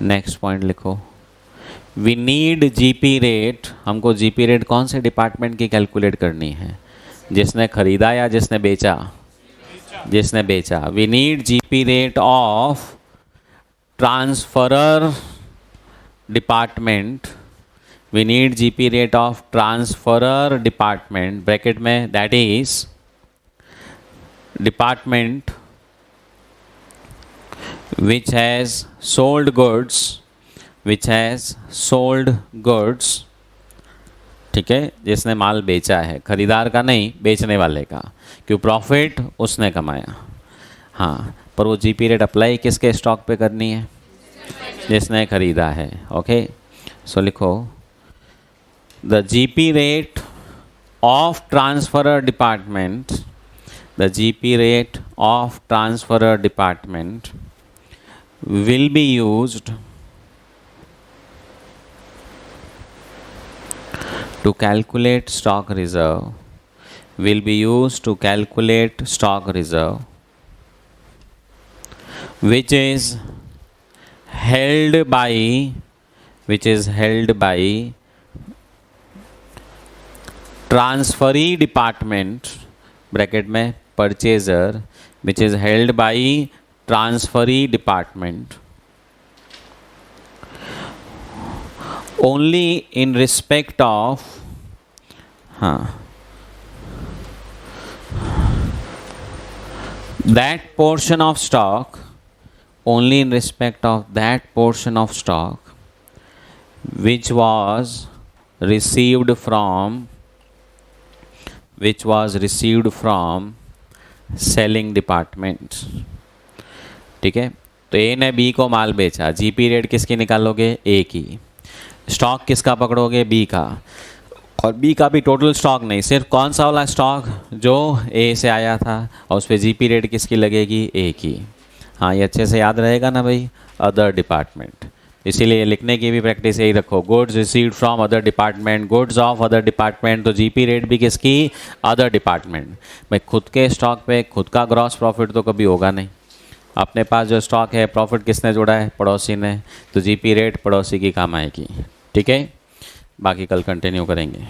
Next point लिखो. We need GP rate. हमको GP rate कौन से डिपार्टमेंट की कैलकुलेट करनी है? जिसने खरीदा या जिसने बेचा? जिसने बेचा. We need GP rate of transferrer department. We need GP rate of transferrer department bracket में, that is department which has sold goods, ठीक है, जिसने माल बेचा है, खरीदार का नहीं, बेचने वाले का, क्यों प्रॉफिट उसने कमाया. हाँ, पर वो GP रेट अप्लाई किसके स्टॉक पे करनी है? जिसने खरीदा है. ओके, सो लिखो the GP rate of transferrer department, the GP rate of transferrer department will be used to calculate stock reserve, will be used to calculate stock reserve, which is held by transferee department bracket में purchaser, which is held by transferee department only in respect of that portion of stock, only in respect of that portion of stock which was received from selling department. ठीक है. तो ए ने B को माल बेचा, GP rate किसकी निकालोगे? ए की. Stock किसका पकड़ोगे? बी का. और बी का भी टोटल स्टॉक नहीं, सिर्फ कौन सा वाला स्टॉक जो ए से आया था, और उस पर GP रेट किसकी लगेगी? ए की. हाँ, ये अच्छे से याद रहेगा ना भाई. अदर डिपार्टमेंट, इसीलिए लिखने की भी प्रैक्टिस यही रखो. Goods received from other department, goods of other department. तो GP रेट भी किसकी? Other department. भाई खुद के स्टॉक पे खुद का ग्रॉस प्रॉफिट तो कभी होगा नहीं. अपने पास जो स्टॉक है, प्रॉफिट किसने जोड़ा है? पड़ोसी ने. तो GP रेट पड़ोसी की काम आएगी. ठीक है, बाकी कल कंटिन्यू करेंगे.